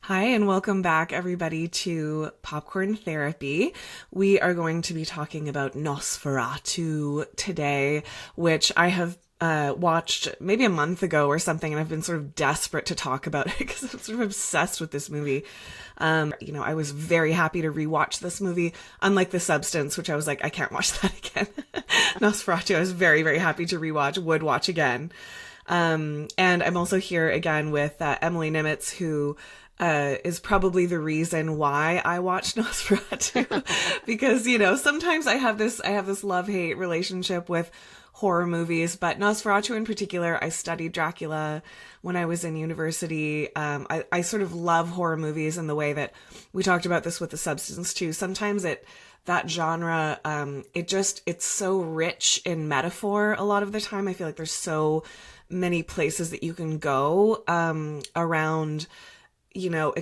Hi, and welcome back, everybody, to Popcorn Therapy. We are going to be talking about Nosferatu today, which I have watched maybe a month ago or something, and I've been sort of desperate to talk about it because I'm sort of obsessed with this movie. I was very happy to rewatch this movie, unlike The Substance, which I was like, I can't watch that again. Nosferatu, I was very, very happy to rewatch, would watch again. And I'm also here again with Emilee Nimetz, who is probably the reason why I watched Nosferatu because, sometimes I have this love-hate relationship with horror movies, but Nosferatu in particular, I studied Dracula when I was in university. I sort of love horror movies in the way that we talked about this with The Substance too. Sometimes that genre, it's so rich in metaphor a lot of the time. I feel like there's so many places that you can go around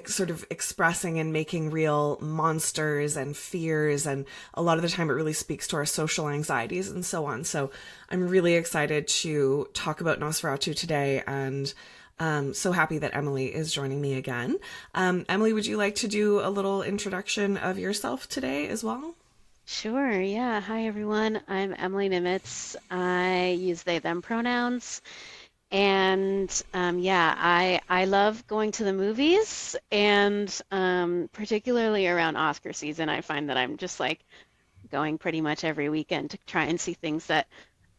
sort of expressing and making real monsters and fears. And a lot of the time it really speaks to our social anxieties and so on. So I'm really excited to talk about Nosferatu today, and so happy that Emilee is joining me again. Emilee, would you like to do a little introduction of yourself today as well? Sure, yeah. Hi, everyone. I'm Emilee Nimetz. I use they, them pronouns. And yeah, I love going to the movies, and particularly around Oscar season, I find that I'm just like going pretty much every weekend to try and see things that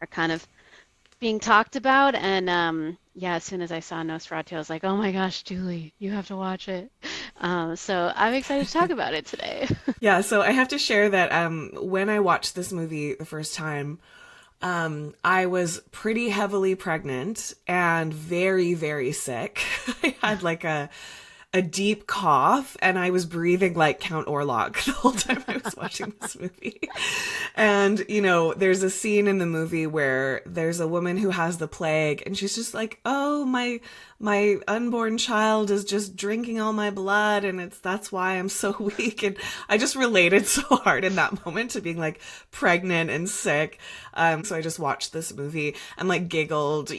are kind of being talked about. And yeah, as soon as I saw Nosferatu, I was like, oh my gosh, Julie, you have to watch it. So I'm excited to talk about it today. Yeah, so I have to share that when I watched this movie the first time, I was pretty heavily pregnant and very, very sick. I had like a deep cough, and I was breathing like Count Orlok the whole time I was watching this movie. And, there's a scene in the movie where there's a woman who has the plague, and she's just like, oh, my unborn child is just drinking all my blood, and that's why I'm so weak. And I just related so hard in that moment to being like pregnant and sick. So I just watched this movie and like giggled,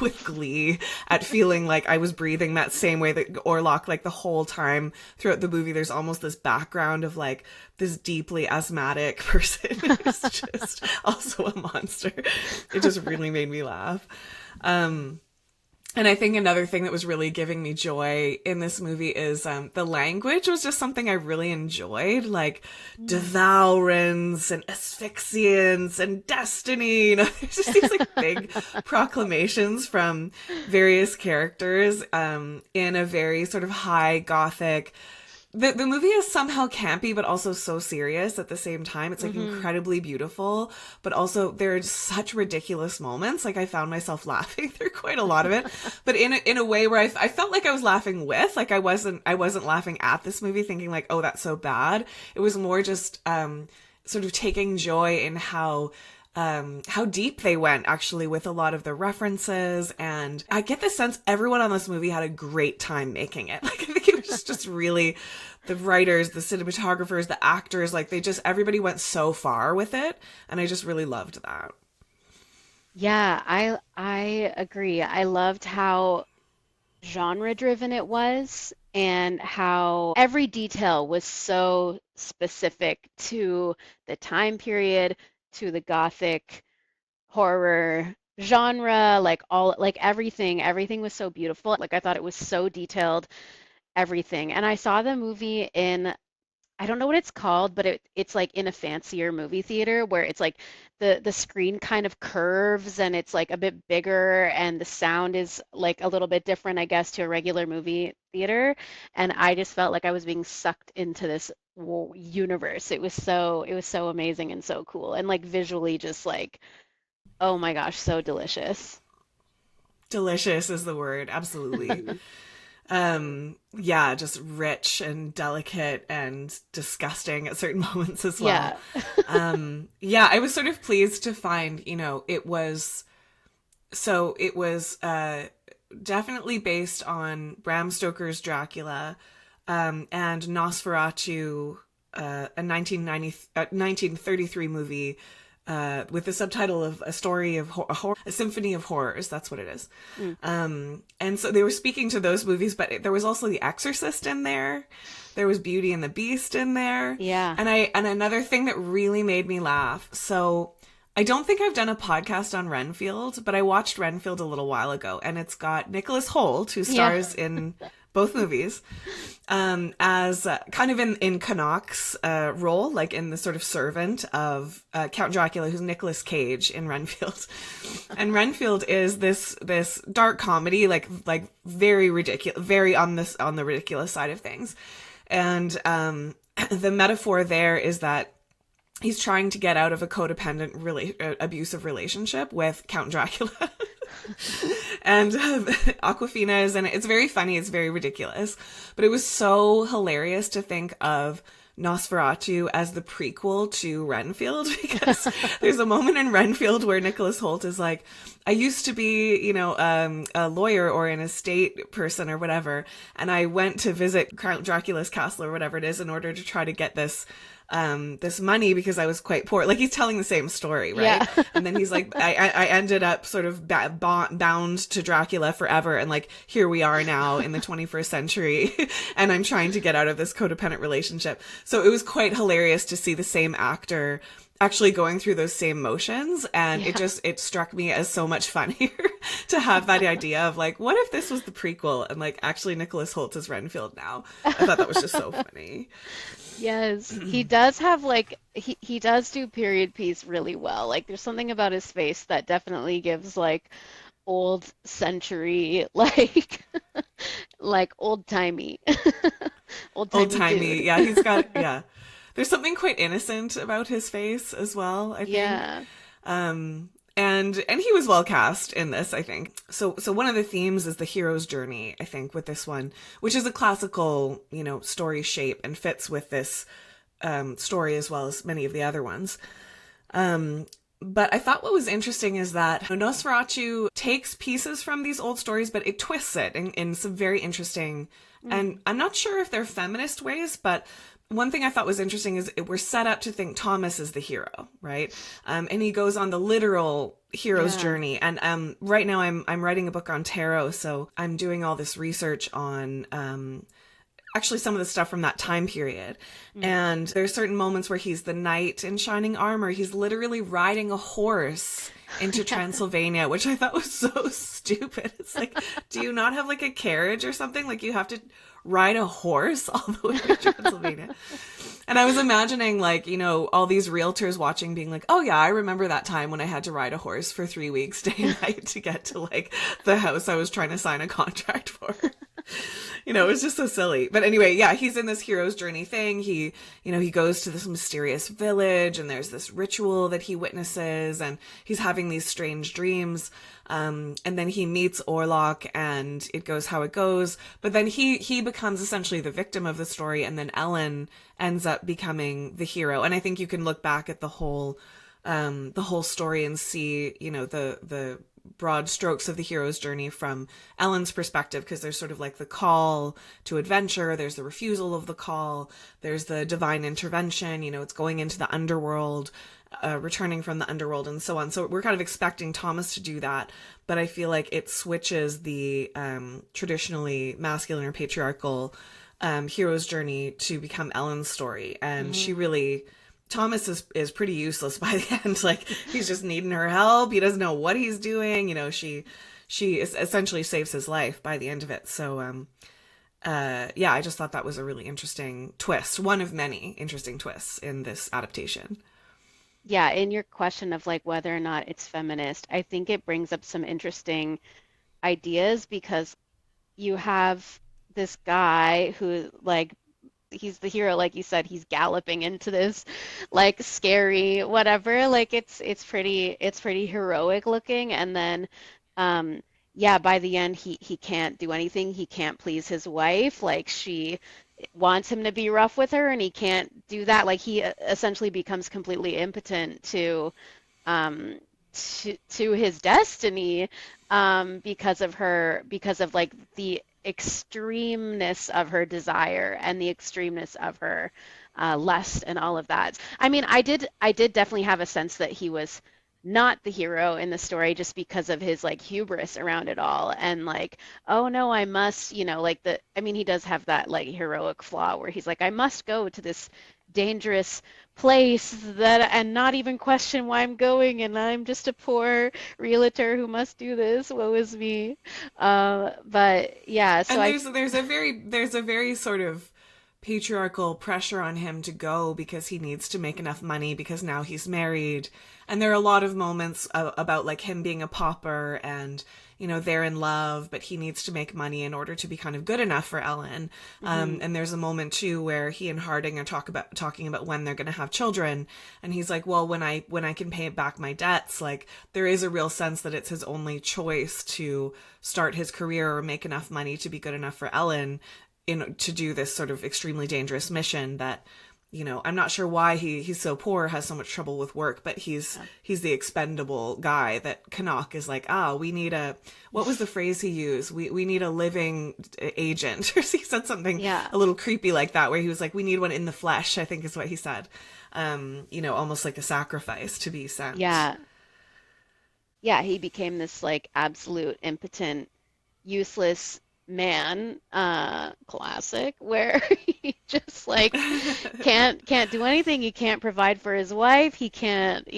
with glee at feeling like I was breathing that same way that Orlok, like the whole time throughout the movie, there's almost this background of like this deeply asthmatic person who's just also a monster. It just really made me laugh. And I think another thing that was really giving me joy in this movie is the language was just something I really enjoyed, like devourance and asphyxiance and destiny. There's just these like big proclamations from various characters in a very sort of high gothic. The movie is somehow campy, but also so serious at the same time. It's like incredibly beautiful, but also there are such ridiculous moments. Like I found myself laughing through quite a lot of it, but in a way where I felt like I was laughing with, like I wasn't laughing at this movie thinking like, oh, that's so bad. It was more just sort of taking joy in how deep they went actually with a lot of the references. And I get the sense everyone on this movie had a great time making it. Like, I think it was just really the writers, the cinematographers, the actors, like everybody went so far with it. And I just really loved that. Yeah, I agree. I loved how genre driven it was, and how every detail was so specific to the time period, to the gothic horror genre, like everything was so beautiful. Like I thought it was so detailed, everything. And I saw the movie in, I don't know what it's called, but it's like in a fancier movie theater where it's like the screen kind of curves and it's like a bit bigger, and the sound is like a little bit different, I guess, to a regular movie theater. And I just felt like I was being sucked into this universe. It was so amazing and so cool, and like visually just like, oh my gosh, so delicious. Delicious is the word. Absolutely. Mhm. Yeah, just rich and delicate and disgusting at certain moments as well. Yeah. Yeah, I was sort of pleased to find, it was definitely based on Bram Stoker's Dracula, and Nosferatu, a 1933 movie with the subtitle of A Story of a Symphony of Horrors. That's what it is. Mm. And so they were speaking to those movies, but there was also The Exorcist in there. There was Beauty and the Beast in there. Yeah. And another thing that really made me laugh. So I don't think I've done a podcast on Renfield, but I watched Renfield a little while ago, and it's got Nicholas Hoult, who stars in both movies, as kind of in Connacht's role, like in the sort of servant of Count Dracula, who's Nicolas Cage in Renfield. And Renfield is this dark comedy, like very ridiculous, very on the ridiculous side of things. And the metaphor there is that he's trying to get out of a codependent, abusive relationship with Count Dracula. And Awkwafina is in it. It's very funny. It's very ridiculous. But it was so hilarious to think of Nosferatu as the prequel to Renfield, because there's a moment in Renfield where Nicholas Hoult is like, I used to be, a lawyer or an estate person or whatever, and I went to visit Count Dracula's castle or whatever it is in order to try to get this money because I was quite poor. Like, he's telling the same story, right? Yeah. And then he's like, I ended up sort of bound to Dracula forever. And like, here we are now in the 21st century and I'm trying to get out of this codependent relationship. So it was quite hilarious to see the same actor actually going through those same motions. And it struck me as so much funnier to have that idea of like, what if this was the prequel and like actually Nicholas Hoult is Renfield now? I thought that was just so funny. Yes, he does have like he does do period piece really well. Like there's something about his face that definitely gives like old century like old-timey Old-timey. dude. Yeah, he's got There's something quite innocent about his face as well, I think. Yeah. And he was well cast in this, I think. So one of the themes is the hero's journey, I think, with this one, which is a classical, story shape and fits with this story as well as many of the other ones. But I thought what was interesting is that Nosferatu takes pieces from these old stories, but it twists it in some very interesting, and I'm not sure if they're feminist ways, but one thing I thought was interesting is we're set up to think Thomas is the hero, right? And he goes on the literal hero's journey. And right now I'm writing a book on tarot, so I'm doing all this research on actually some of the stuff from that time period. And there's certain moments where he's the knight in shining armor. He's literally riding a horse into Transylvania, which I thought was so stupid. It's like, do you not have like a carriage or something? Like you have to ride a horse all the way to Transylvania. And I was imagining like, all these realtors watching being like, oh yeah, I remember that time when I had to ride a horse for 3 weeks day and night to get to like the house I was trying to sign a contract for. It was just so silly. But anyway, yeah, he's in this hero's journey thing. He goes to this mysterious village and there's this ritual that he witnesses and he's having these strange dreams. And then he meets Orlok and it goes how it goes. But then he becomes essentially the victim of the story, and then Ellen ends up becoming the hero. And I think you can look back at the whole story and see, the broad strokes of the hero's journey from Ellen's perspective, because there's sort of like the call to adventure, there's the refusal of the call, there's the divine intervention, it's going into the underworld, returning from the underworld and so on. So we're kind of expecting Thomas to do that, but I feel like it switches the traditionally masculine or patriarchal hero's journey to become Ellen's story. And she really... Thomas is pretty useless by the end. Like, he's just needing her help. He doesn't know what he's doing. She essentially saves his life by the end of it. So, I just thought that was a really interesting twist. One of many interesting twists in this adaptation. Yeah, in your question of like whether or not it's feminist, I think it brings up some interesting ideas because you have this guy who like he's the hero, like you said, he's galloping into this like scary whatever, like it's pretty heroic looking, and then by the end he can't do anything, he can't please his wife, like she wants him to be rough with her and he can't do that, like he essentially becomes completely impotent to his destiny because of like the extremeness of her desire and the extremeness of her lust and all of that. I mean, I did definitely have a sense that he was not the hero in the story just because of his like hubris around it all and like, oh no, I must, like I mean, he does have that like heroic flaw where he's like, I must go to this dangerous place that and not even question why I'm going, and I'm just a poor realtor who must do this. Woe is me. But yeah, so And there's a very sort of patriarchal pressure on him to go because he needs to make enough money because now he's married. And there are a lot of moments about like him being a pauper and, they're in love, but he needs to make money in order to be kind of good enough for Ellen. And there's a moment too where he and Harding are talking about when they're going to have children. And he's like, well, when I can pay back my debts, like there is a real sense that it's his only choice to start his career or make enough money to be good enough for Ellen to do this sort of extremely dangerous mission that, I'm not sure why he's so poor, has so much trouble with work, but he's the expendable guy that Canuck is like, we need what was the phrase he used? We need a living agent. Or he said something a little creepy like that, where he was like, we need one in the flesh, I think is what he said. Almost like a sacrifice to be sent. yeah, yeah, he became this like absolute impotent, useless man, classic, where he just like can't do anything. He can't provide for his wife. He can't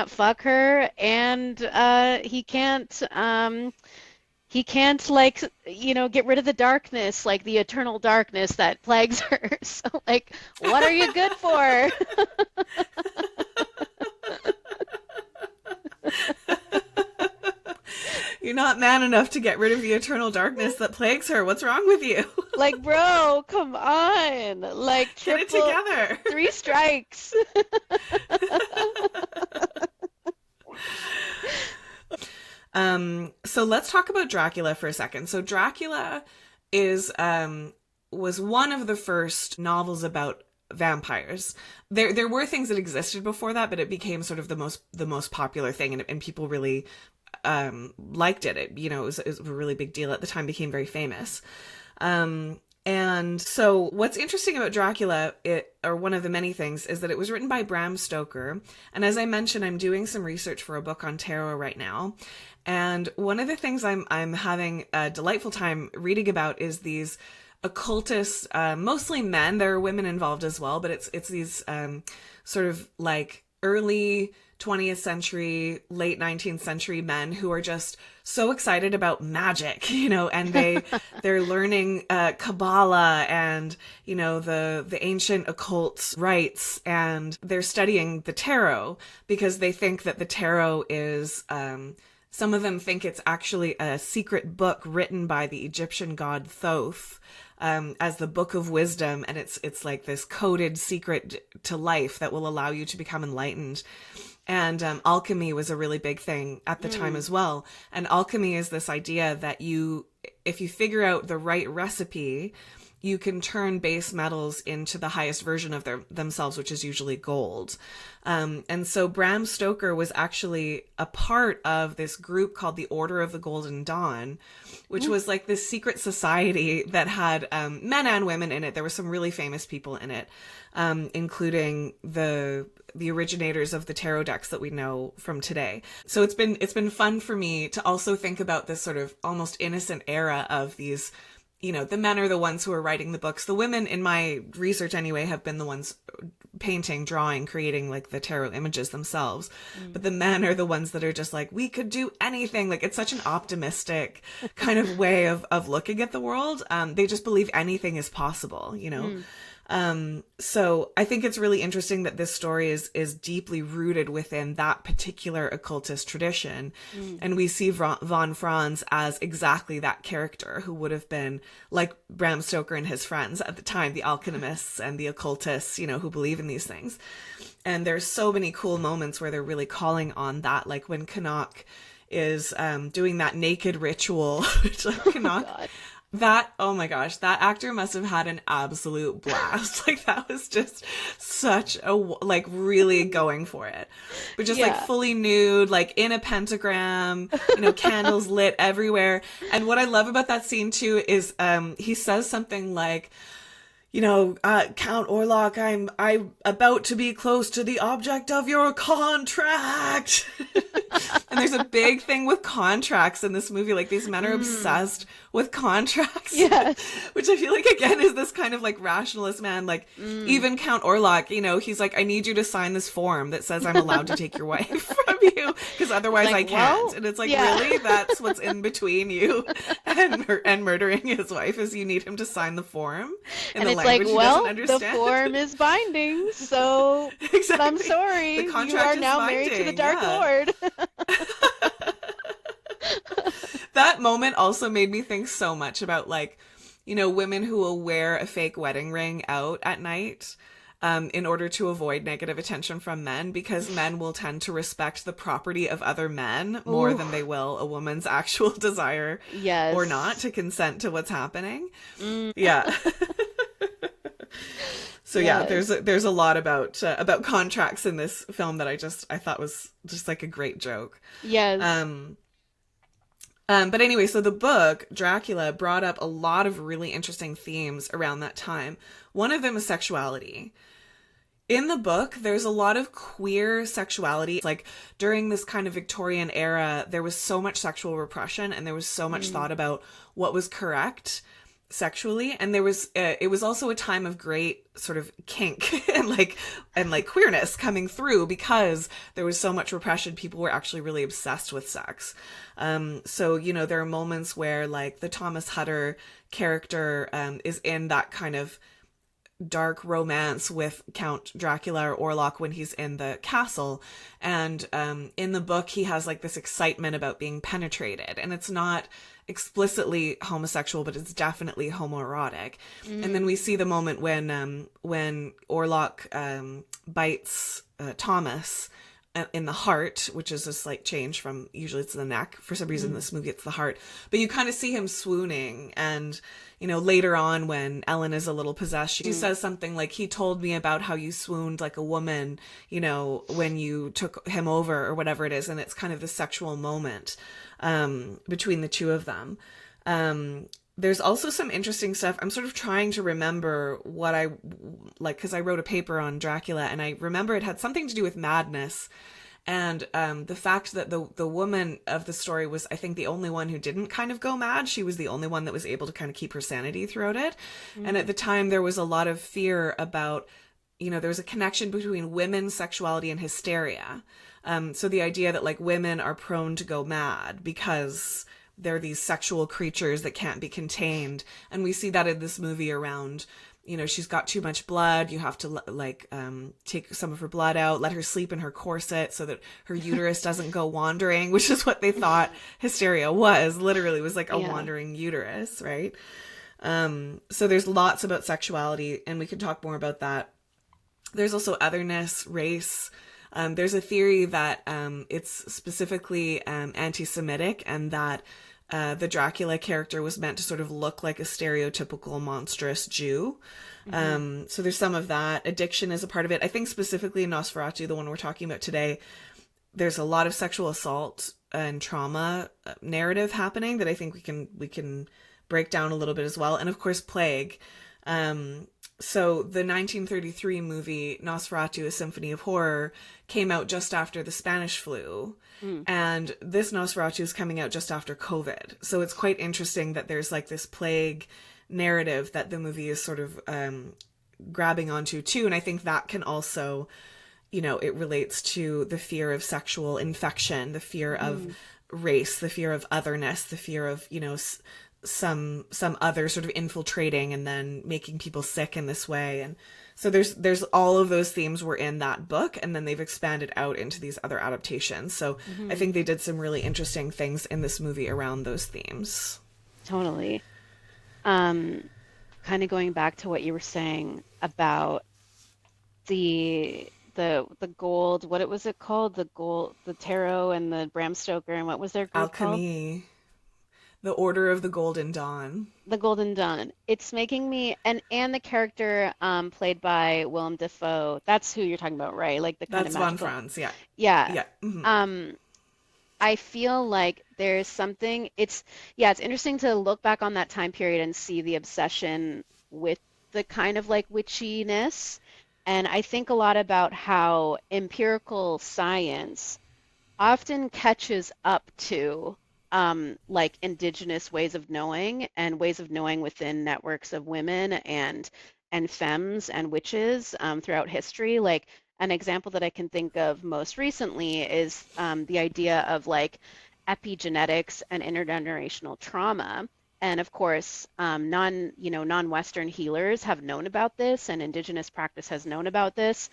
fuck her, and he can't like get rid of the darkness, like the eternal darkness that plagues her. So like, what are you good for? You're not man enough to get rid of the eternal darkness that plagues her. What's wrong with you? Like, bro, come on. Like, Get it together. 3 strikes. So let's talk about Dracula for a second. So Dracula was one of the first novels about vampires. There were things that existed before that, but it became sort of the most popular thing, and people really liked it. It was a really big deal at the time, became very famous. And so what's interesting about Dracula, or one of the many things, is that it was written by Bram Stoker. And as I mentioned, I'm doing some research for a book on tarot right now. And one of the things I'm having a delightful time reading about is these occultists, mostly men. There are women involved as well, but it's these sort of like early 20th century, late 19th century men who are just so excited about magic, and they're learning Kabbalah and, the ancient occult rites, and they're studying the tarot because they think that the tarot is, some of them think it's actually a secret book written by the Egyptian god Thoth, as the book of wisdom, and it's like this coded secret to life that will allow you to become enlightened. And alchemy was a really big thing at the time as well. And alchemy is this idea that if you figure out the right recipe, you can turn base metals into the highest version of themselves, which is usually gold. And so Bram Stoker was actually a part of this group called the Order of the Golden Dawn, which was like this secret society that had men and women in it. There were some really famous people in it, including the originators of the tarot decks that we know from today. So it's been fun for me to also think about this sort of almost innocent era of these, the men are the ones who are writing the books. The women, in my research anyway, have been the ones painting, drawing, creating like the tarot images themselves. But the men are the ones that are just like, we could do anything. Like, it's such an optimistic kind of way of looking at the world. They just believe anything is possible, So I think it's really interesting that this story is deeply rooted within that particular occultist tradition. And we see von Franz as exactly that character who would have been like Bram Stoker and his friends at the time, the alchemists and the occultists, who believe in these things. And there's so many cool moments where they're really calling on that, like when Canuck is doing that naked ritual, which like, Canuck, That, oh my gosh, that actor must have had an absolute blast. Like that was just such a, like really going for it. But just like Yeah. fully nude, like in a pentagram, candles lit everywhere. And what I love about that scene too is he says something like, Count Orlok, I'm about to be close to the object of your contract. And there's a big thing with contracts in this movie. Like these men are obsessed with contracts. Yes. Which I feel like again is this kind of like rationalist man. Like even Count Orlok, he's like, I need you to sign this form that says I'm allowed to take your wife from you because otherwise Like, I can't. well, And it's like, yeah. really? That's what's in between you and murdering his wife is you need him to sign the form in And the it's like, language he well, doesn't the understand. form is binding, so Exactly. I'm sorry. The You contract are is now married to the binding. Dark Yeah. Lord. That moment also made me think so much about like, women who will wear a fake wedding ring out at night in order to avoid negative attention from men, because men will tend to respect the property of other men more Ooh, than they will a woman's actual desire or not yes. to consent to what's happening. Mm, Yeah. So yeah, yes. there's a lot about contracts in this film that I thought was just like a great joke. Yes. Um, but anyway, so the book, Dracula, brought up a lot of really interesting themes around that time. One of them is sexuality. In the book, there's a lot of queer sexuality. Like during this kind of Victorian era, there was so much sexual repression and there was so much Mm, thought about what was correct sexually, and there was it was also a time of great sort of kink and like queerness coming through because there was so much repression. People were actually really obsessed with sex. So there are moments where like the Thomas Hutter character is in that kind of dark romance with Count Dracula or Orlok when he's in the castle. And in the book, he has like this excitement about being penetrated. And it's not explicitly homosexual, but it's definitely homoerotic. And then mm, we see the moment when Orlok bites Thomas in the heart, which is a slight change from usually it's the neck. For some reason, in mm. this movie, it's the heart. But you kind of see him swooning. And, later on when Ellen is a little possessed, she Mm. says something like, he told me about how you swooned like a woman, when you took him over or whatever it is. And it's kind of the sexual moment between the two of them. There's also some interesting stuff. I'm sort of trying to remember what I like, because I wrote a paper on Dracula and I remember it had something to do with madness. And the fact that the woman of the story was, I think, the only one who didn't kind of go mad. She was the only one that was able to kind of keep her sanity throughout it. And at Mm. the time, there was a lot of fear about, there was a connection between women's sexuality and hysteria. So the idea that like women are prone to go mad because they're these sexual creatures that can't be contained. And we see that in this movie around, she's got too much blood. You have to take some of her blood out, let her sleep in her corset so that her uterus doesn't go wandering, which is what they thought hysteria was. Literally was like a Yeah. wandering uterus, right? So there's lots about sexuality, and we could talk more about that. There's also otherness, race. There's a theory that it's specifically anti-Semitic, and that the Dracula character was meant to sort of look like a stereotypical monstrous Jew. Hmm. So there's some of that. Addiction is a part of it. I think specifically in Nosferatu, the one we're talking about today, there's a lot of sexual assault and trauma narrative happening that I think we can break down a little bit as well. And of course, plague. So the 1933 movie Nosferatu, A Symphony of Horror came out just after the Spanish flu. Mm. And this Nosferatu is coming out just after COVID. So it's quite interesting that there's like this plague narrative that the movie is sort of grabbing onto too. And I think that can also, it relates to the fear of sexual infection, the fear of Mm. race, the fear of otherness, the fear of, some other sort of infiltrating and then making people sick in this way. And so there's all of those themes were in that book, and then they've expanded out into these other adaptations. So I Hmm. think they did some really interesting things in this movie around those themes. Totally. Um, Kind of going back to what you were saying about the gold, what it was it called? The gold, the tarot and the Bram Stoker, and what was their group called? Alchemy. The Order of the Golden Dawn. The Golden Dawn. It's making me and the character played by Willem Dafoe. That's who you're talking about, right? Like the kind of That's Von magical. Franz, yeah. Yeah. Yeah. Hmm. Um I feel like there's something it's yeah, it's interesting to look back on that time period and see the obsession with the kind of like witchiness. And I think a lot about how empirical science often catches up to like indigenous ways of knowing and ways of knowing within networks of women and femmes and witches throughout history. Like an example that I can think of most recently is the idea of like epigenetics and intergenerational trauma. And of course, non-Western healers have known about this, and indigenous practice has known about this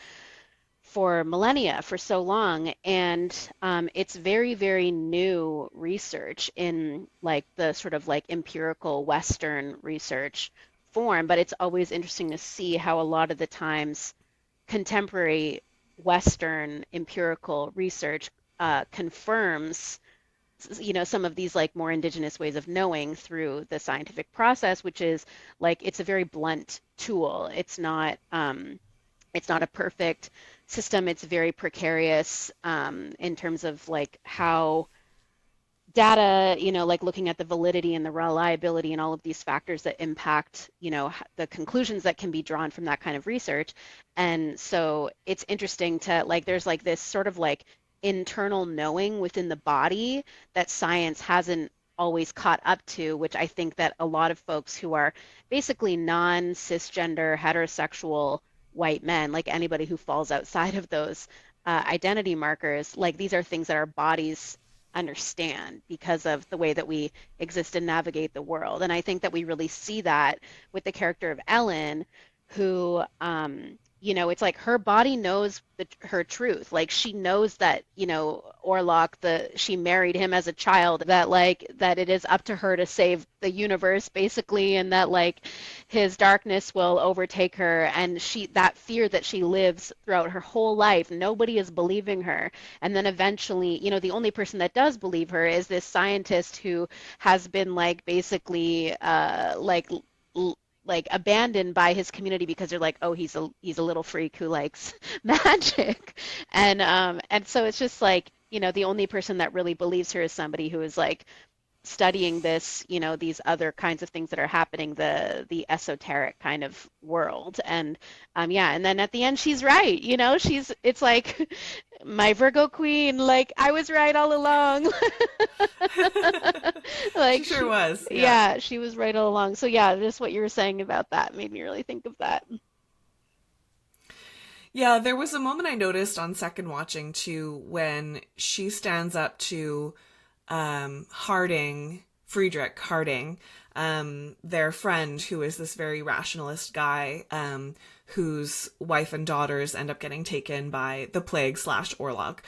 for millennia, for so long, and it's very, very new research in like the sort of like empirical Western research form, but it's always interesting to see how a lot of the times contemporary Western empirical research confirms some of these like more indigenous ways of knowing through the scientific process, which is like it's a very blunt tool. It's not a perfect system. It's very precarious in terms of like how data, like looking at the validity and the reliability and all of these factors that impact, the conclusions that can be drawn from that kind of research. And so it's interesting to like, there's like this sort of like internal knowing within the body that science hasn't always caught up to, which I think that a lot of folks who are basically non-cisgender, heterosexual white men, like anybody who falls outside of those identity markers, like these are things that our bodies understand because of the way that we exist and navigate the world. And I think that we really see that with the character of Ellen, who, it's like her body knows her truth. Like she knows that, Orlok, she married him as a child, that like that it is up to her to save the universe basically, and that like his darkness will overtake her, and that fear that she lives throughout her whole life, nobody is believing her. And then eventually, the only person that does believe her is this scientist who has been like basically like abandoned by his community because they're like, oh, he's a little freak who likes magic. And so it's just like, the only person that really believes her is somebody who is like studying this, these other kinds of things that are happening, the esoteric kind of world. And yeah, and then at the end she's right, it's like my Virgo queen, like I was right all along. She Like sure was. Yeah. yeah, she was right all along. So yeah, just what you were saying about that made me really think of that. Yeah, there was a moment I noticed on second watching too when she stands up to Friedrich Harding, their friend, who is this very rationalist guy, whose wife and daughters end up getting taken by the plague / Orlok.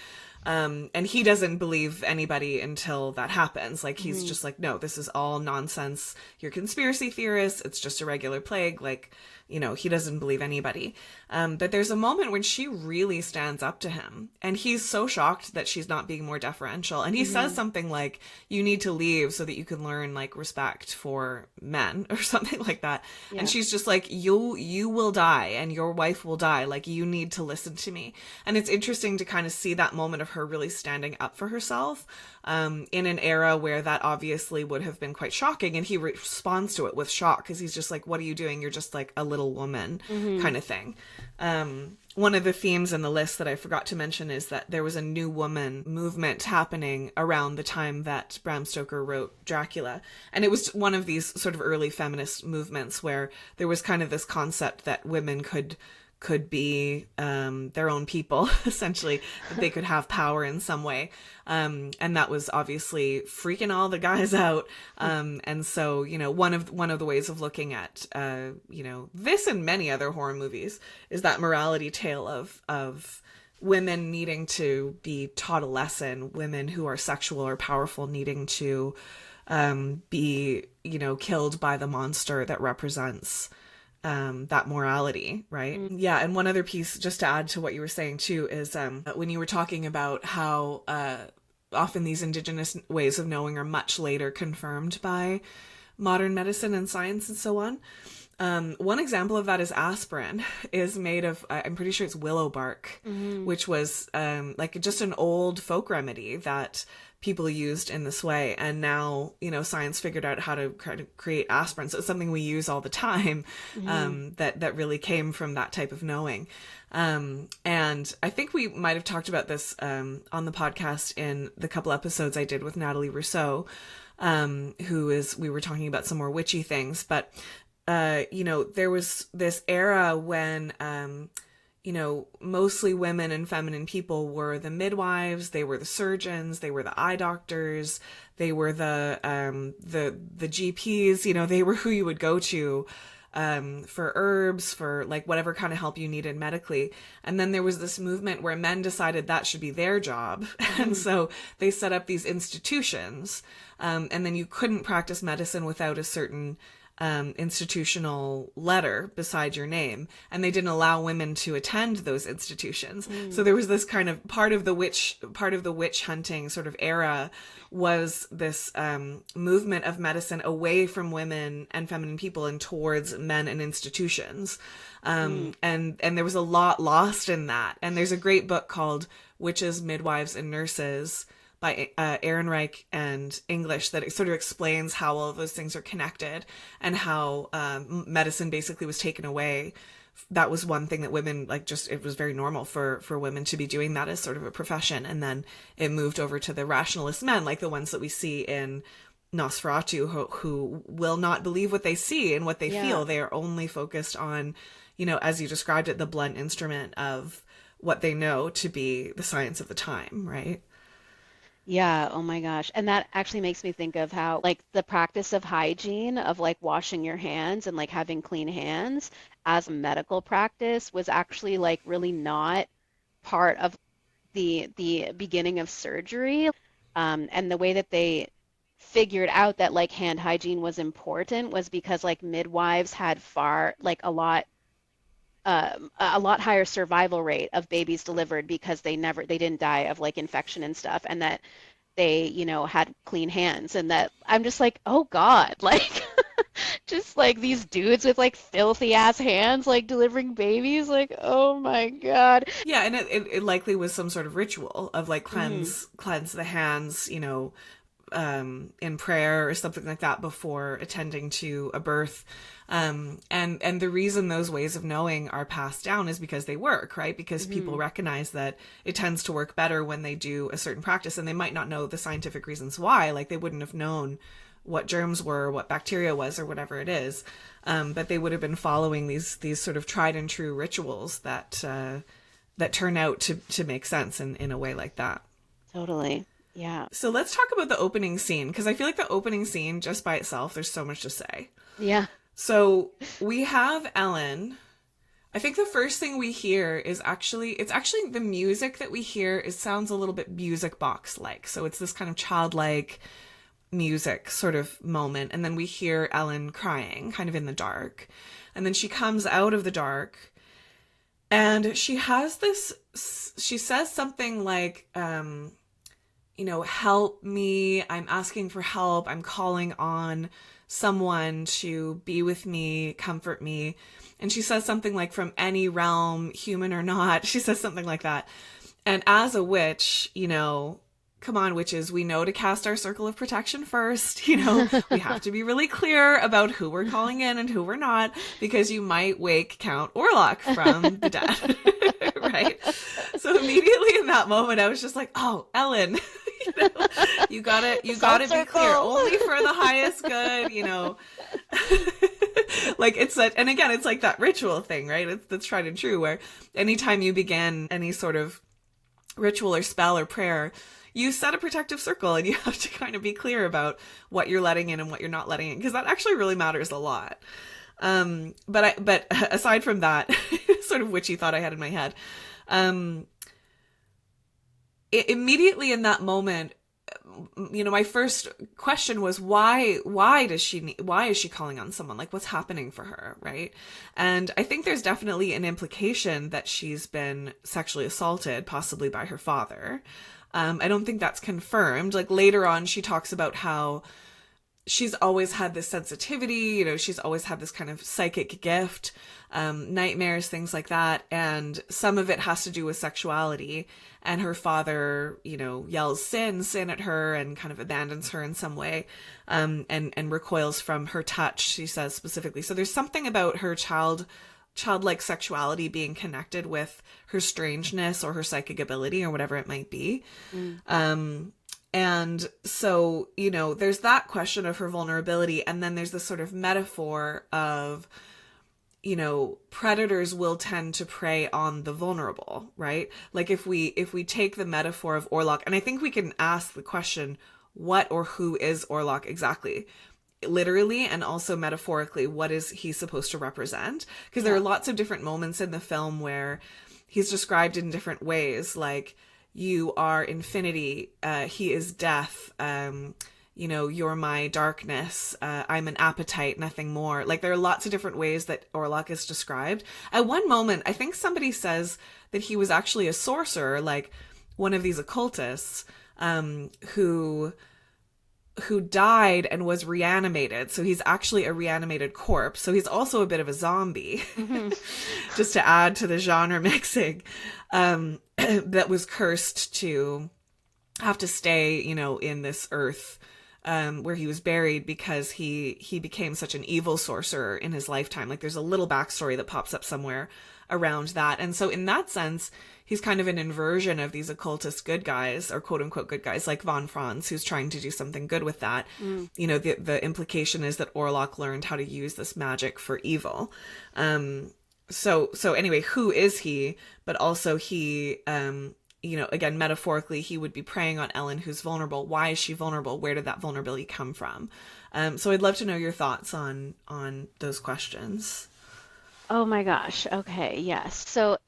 And he doesn't believe anybody until that happens. Like, he's just like, no, this is all nonsense. You're conspiracy theorists. It's just a regular plague. Like, he doesn't believe anybody. But there's a moment when she really stands up to him, and he's so shocked that she's not being more deferential. And he says something like, you need to leave so that you can learn like respect for men or something like that. Yeah. And she's just like, you will die and your wife will die. Like, you need to listen to me. And it's interesting to kind of see that moment of her really standing up for herself, in an era where that obviously would have been quite shocking. And he responds to it with shock because he's just like, what are you doing? You're just like a little woman kind of thing. One of the themes in the list that I forgot to mention is that there was a new woman movement happening around the time that Bram Stoker wrote Dracula. And it was one of these sort of early feminist movements where there was kind of this concept that women could be their own people, essentially, that they could have power in some way. And that was obviously freaking all the guys out. And so, one of the ways of looking at, this and many other horror movies is that morality tale of women needing to be taught a lesson, women who are sexual or powerful needing to be, killed by the monster that represents that morality, right? Yeah, and one other piece, just to add to what you were saying too, is when you were talking about how often these indigenous ways of knowing are much later confirmed by modern medicine and science and so on. One example of that is aspirin is made of, I'm pretty sure it's willow bark, which was like just an old folk remedy that people used in this way. And now, science figured out how to kind of create aspirin. So it's something we use all the time, that really came from that type of knowing. And I think we might have talked about this on the podcast in the couple episodes I did with Natalie Rousseau, we were talking about some more witchy things. But, there was this era when, mostly women and feminine people were the midwives, they were the surgeons, they were the eye doctors, they were the GPs, they were who you would go to for herbs, for like whatever kind of help you needed medically. And then there was this movement where men decided that should be their job. And so they set up these institutions. And then you couldn't practice medicine without a certain institutional letter beside your name, and they didn't allow women to attend those institutions. So there was this kind of part of the witch hunting sort of era was this movement of medicine away from women and feminine people and towards men and institutions. And there was a lot lost in that. And there's a great book called Witches, Midwives, and Nurses by Ehrenreich and English that it sort of explains how all of those things are connected and how medicine basically was taken away. That was one thing that women, it was very normal for women to be doing that as sort of a profession. And then it moved over to the rationalist men, like the ones that we see in Nosferatu, who will not believe what they see and what they feel. They are only focused on, as you described it, the blunt instrument of what they know to be the science of the time, right? Yeah, oh my gosh. And that actually makes me think of how, like, the practice of hygiene, of like washing your hands and like having clean hands as a medical practice was actually like really not part of the beginning of surgery. And the way that they figured out that like hand hygiene was important was because like midwives had a lot higher survival rate of babies delivered because they didn't die of like infection and stuff, and that they, had clean hands. And that I'm just like, oh God, like just like these dudes with like filthy ass hands like delivering babies, like, oh my God. Yeah, and it likely was some sort of ritual of like cleanse the hands, in prayer or something like that before attending to a birth. And the reason those ways of knowing are passed down is because they work, right? Because people recognize that it tends to work better when they do a certain practice, and they might not know the scientific reasons why. Like they wouldn't have known what germs were, what bacteria was, or whatever it is. But they would have been following these sort of tried and true rituals that turn out to make sense in a way like that. Totally. Yeah. So let's talk about the opening scene, because I feel like the opening scene just by itself, there's so much to say. Yeah. So we have Ellen. I think the first thing we hear is actually the music that we hear. It sounds a little bit music box like. So it's this kind of childlike music sort of moment. And then we hear Ellen crying kind of in the dark. And then she comes out of the dark and she says something like, help me. I'm asking for help. I'm calling on someone to be with me, comfort me. And she says something like, from any realm, human or not. She says something like that. And as a witch, come on, witches, we know to cast our circle of protection first. We have to be really clear about who we're calling in and who we're not, because you might wake Count Orlok from the dead. Right? So immediately in that moment, I was just like, oh, Ellen, you gotta be clear, only for the highest good, like it's like that ritual thing, right? That's tried and true, where anytime you begin any sort of ritual or spell or prayer, you set a protective circle and you have to kind of be clear about what you're letting in and what you're not letting in, because that actually really matters a lot. But aside from that sort of witchy thought I had in my head, immediately in that moment, my first question was, why is she calling on someone? Like, what's happening for her, right? And I think there's definitely an implication that she's been sexually assaulted, possibly by her father. I don't think that's confirmed. Like later on, she talks about how she's always had this sensitivity, you know, she's always had this kind of psychic gift, nightmares, things like that. And some of it has to do with sexuality. And her father, you know, yells sin, sin at her and kind of abandons her in some way, and recoils from her touch, she says specifically. So there's something about her childlike sexuality being connected with her strangeness or her psychic ability or whatever it might be. And so, you know, there's that question of her vulnerability. And then there's this sort of metaphor of, you know, predators will tend to prey on the vulnerable, right? Like if we take the metaphor of Orlok, and I think we can ask the question, what or who is Orlok exactly? Literally and also metaphorically, what is he supposed to represent? Because there are lots of different moments in the film where he's described in different ways, like, you are infinity, he is death, you know, you're my darkness, I'm an appetite, nothing more. Like, there are lots of different ways that Orlok is described. At one moment, I think somebody says that he was actually a sorcerer, like one of these occultists, who died and was reanimated. So he's actually a reanimated corpse. So he's also a bit of a zombie, just to add to the genre mixing, that was cursed to have to stay, you know, in this earth, where he was buried because he became such an evil sorcerer in his lifetime. Like there's a little backstory that pops up somewhere around that. And so in that sense, he's kind of an inversion of these occultist good guys, or quote unquote good guys, like von Franz, who's trying to do something good with that. You know, the implication is that Orlok learned how to use this magic for evil. So anyway, who is he? But also he, you know, again, metaphorically, he would be preying on Ellen, who's vulnerable. Why is she vulnerable? Where did that vulnerability come from? So I'd love to know your thoughts on those questions. Oh my gosh. Okay. Yes. So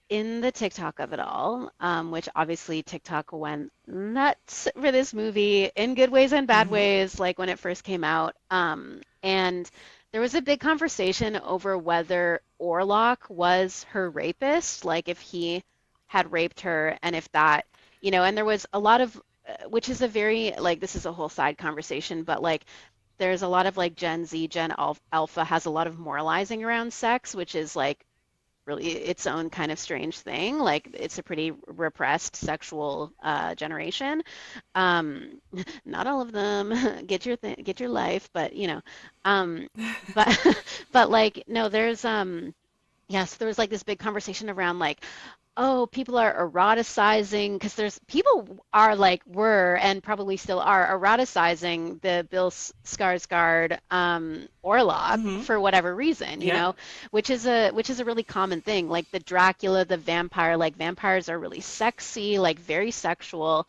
in the TikTok of it all, which obviously TikTok went nuts for this movie in good ways and bad Mm-hmm. ways, like when it first came out. And there was a big conversation over whether Orlok was her rapist, like if he had raped her, and if that, you know, and there was a lot of, which is a very, like, this is a whole side conversation, but like, there's a lot of like Gen Z, Alpha has a lot of moralizing around sex, which is like really its own kind of strange thing. Like it's a pretty repressed sexual generation. Um, Not all of them get your life, but you know, but but like no, there's yes, there was like this big conversation around like, oh, people are eroticizing because there's people are like were and probably still are eroticizing the Bill Skarsgård Orlok Mm-hmm. for whatever reason, you Yeah. know, which is a really common thing. Like the Dracula, the vampire, like vampires are really sexy, like very sexual.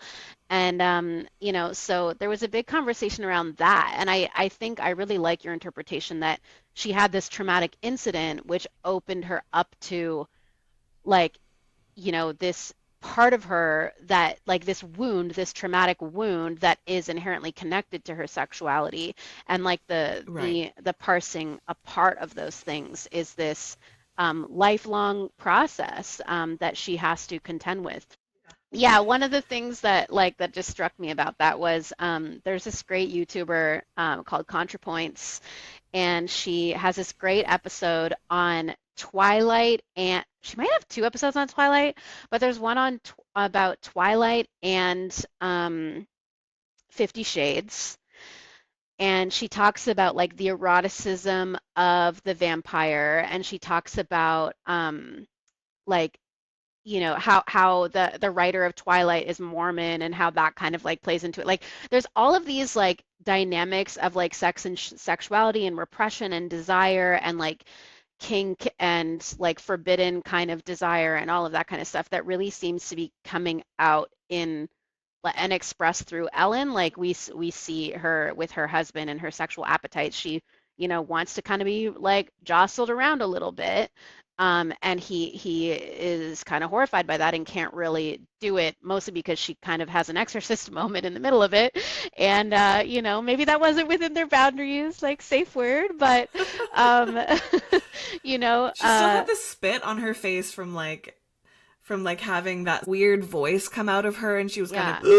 And you know, so there was a big conversation around that. And I think I really like your interpretation that she had this traumatic incident which opened her up to like you know, this part of her that like this wound, this traumatic wound that is inherently connected to her sexuality, and like Right. the parsing apart of those things is this lifelong process that she has to contend with. Yeah, one of the things that like that just struck me about that was there's this great YouTuber called ContraPoints, and she has this great episode on Twilight, and she might have two episodes on Twilight, but there's one on about Twilight and 50 Shades, and she talks about like the eroticism of the vampire, and she talks about like you know how the writer of Twilight is Mormon and how that kind of like plays into it. Like there's all of these like dynamics of like sex and sexuality and repression and desire and like kink and like forbidden kind of desire and all of that kind of stuff that really seems to be coming out in and expressed through Ellen. Like we see her with her husband and her sexual appetite. She, you know, wants to kind of be like jostled around a little bit. And he is kind of horrified by that and can't really do it, mostly because she kind of has an exorcist moment in the middle of it. And you know, maybe that wasn't within their boundaries, like safe word, but um, you know, She still had the spit on her face from like having that weird voice come out of her, and she was kind Yeah.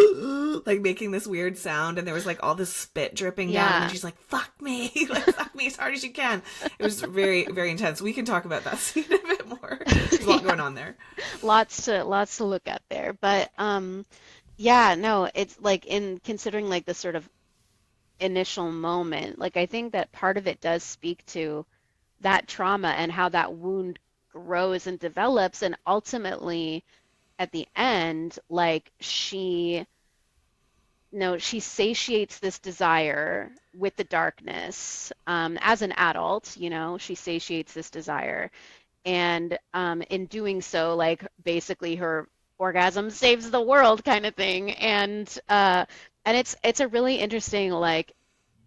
of like making this weird sound, and there was like all this spit dripping down, and then she's like, fuck me, like fuck me as hard as you can. It was very, very intense. We can talk about that scene a bit more. There's a lot going on there. Lots to look at there. But yeah, no, it's like in considering like the sort of initial moment, like I think that part of it does speak to that trauma and how that wound grows and develops, and ultimately at the end, like she, no, she satiates this desire with the darkness. As an adult, she satiates this desire, and in doing so, like basically her orgasm saves the world kind of thing. And it's a really interesting like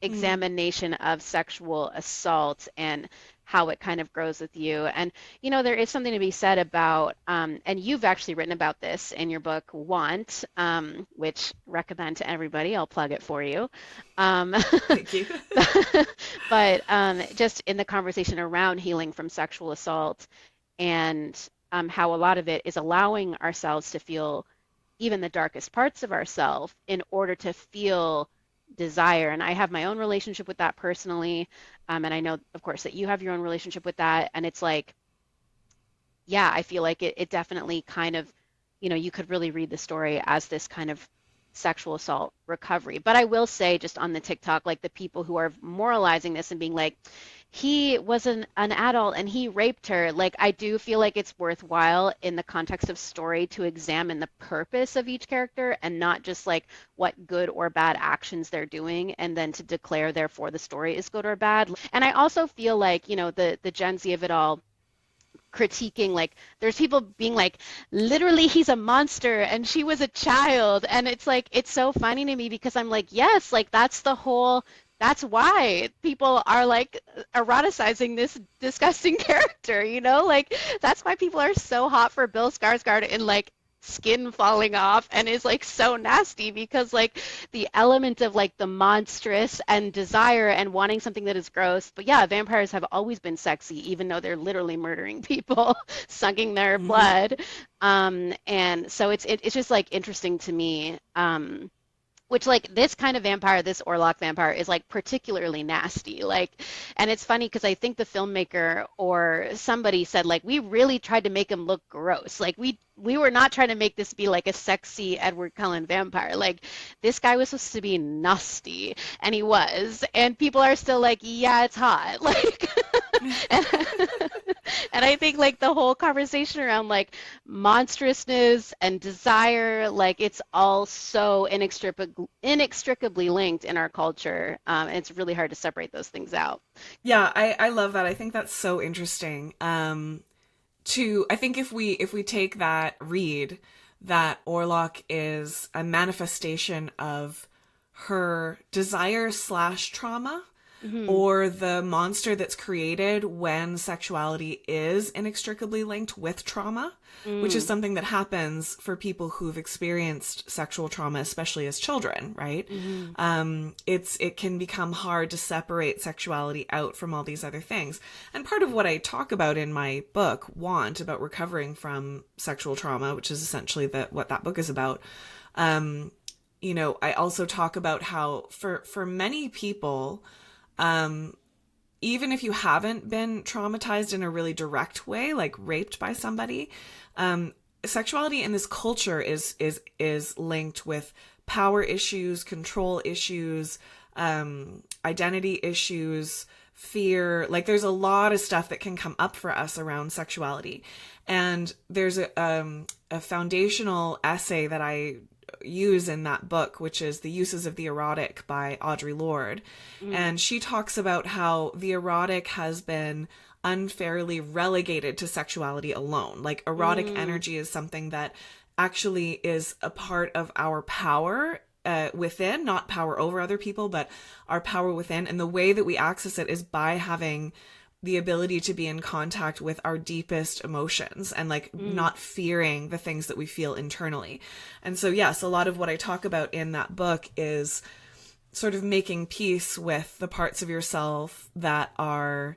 Mm. examination of sexual assault and how it kind of grows with you. And there is something to be said about, and you've actually written about this in your book, Want, which recommend to everybody. I'll plug it for you. Um, Thank you. but just in the conversation around healing from sexual assault and how a lot of it is allowing ourselves to feel even the darkest parts of ourselves in order to feel desire. And I have my own relationship with that personally. And I know, of course, that you have your own relationship with that. And it's like, yeah, I feel like it definitely kind of, you could really read the story as this kind of sexual assault recovery. But I will say, just on the TikTok, like the people who are moralizing this and being like, he was an adult and he raped her, like I do feel like it's worthwhile in the context of story to examine the purpose of each character and not just like what good or bad actions they're doing and then to declare therefore the story is good or bad. And I also feel like, the Gen Z of it all critiquing, like there's people being like, literally he's a monster and she was a child, and it's like it's so funny to me because I'm like, yes, like that's why people are like eroticizing this disgusting character, like that's why people are so hot for Bill Skarsgård in like skin falling off and is like so nasty, because like the element of like the monstrous and desire and wanting something that is gross. But yeah, vampires have always been sexy, even though they're literally murdering people, sucking their Hmm. blood. And so it's just like interesting to me. Which like this kind of vampire, this Orlok vampire, is like particularly nasty. Like, and it's funny because I think the filmmaker or somebody said like we really tried to make him look gross. Like we were not trying to make this be like a sexy Edward Cullen vampire. Like this guy was supposed to be nasty, and he was. And people are still like, yeah, it's hot. Like, and, and I think like the whole conversation around like monstrousness and desire, like it's all so inextricably linked in our culture. And it's really hard to separate those things out. Yeah, I love that. I think that's so interesting. I think if we take that read that Orlok is a manifestation of her desire slash trauma, Hmm. or the monster that's created when sexuality is inextricably linked with trauma, which is Mm. something that happens for people who've experienced sexual trauma, especially as children, right? Hmm. It can become hard to separate sexuality out from all these other things. And part of what I talk about in my book, Want, about recovering from sexual trauma, which is essentially what that book is about. I also talk about how for many people, um, even if you haven't been traumatized in a really direct way, like raped by somebody, sexuality in this culture is linked with power issues, control issues, identity issues, fear. Like there's a lot of stuff that can come up for us around sexuality. And there's a foundational essay that I use in that book, which is The Uses of the Erotic by Audre Lorde. Mm. And she talks about how the erotic has been unfairly relegated to sexuality alone. Like erotic Mm. energy is something that actually is a part of our power within, not power over other people, but our power within. And the way that we access it is by having the ability to be in contact with our deepest emotions and like Mm. not fearing the things that we feel internally. And so, yes, a lot of what I talk about in that book is sort of making peace with the parts of yourself that are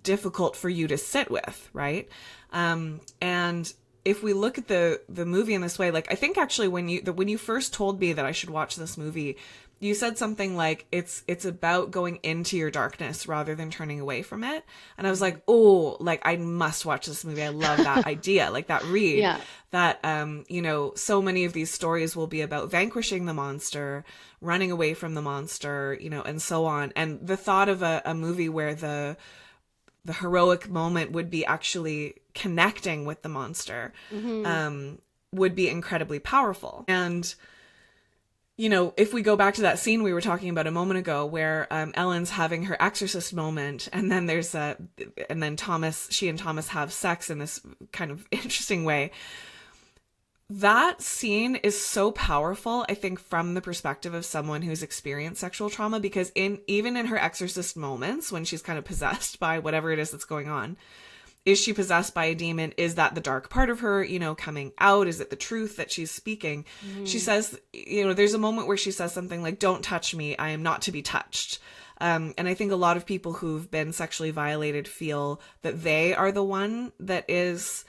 difficult for you to sit with, right? And if we look at the movie in this way, like I think actually when you first told me that I should watch this movie, you said something like it's about going into your darkness rather than turning away from it. And I was like, oh, like I must watch this movie. I love that idea, like that read. Yeah. That so many of these stories will be about vanquishing the monster, running away from the monster, and so on. And the thought of a movie where the heroic moment would be actually connecting with the monster, would be incredibly powerful. And if we go back to that scene we were talking about a moment ago, where Ellen's having her exorcist moment, and then she and Thomas have sex in this kind of interesting way. That scene is so powerful, I think, from the perspective of someone who's experienced sexual trauma, because even in her exorcist moments, when she's kind of possessed by whatever it is that's going on, is she possessed by a demon? Is that the dark part of her, coming out? Is it the truth that she's speaking? She says, there's a moment where she says something like, "Don't touch me. I am not to be touched." And I think a lot of people who've been sexually violated feel that they are the one that is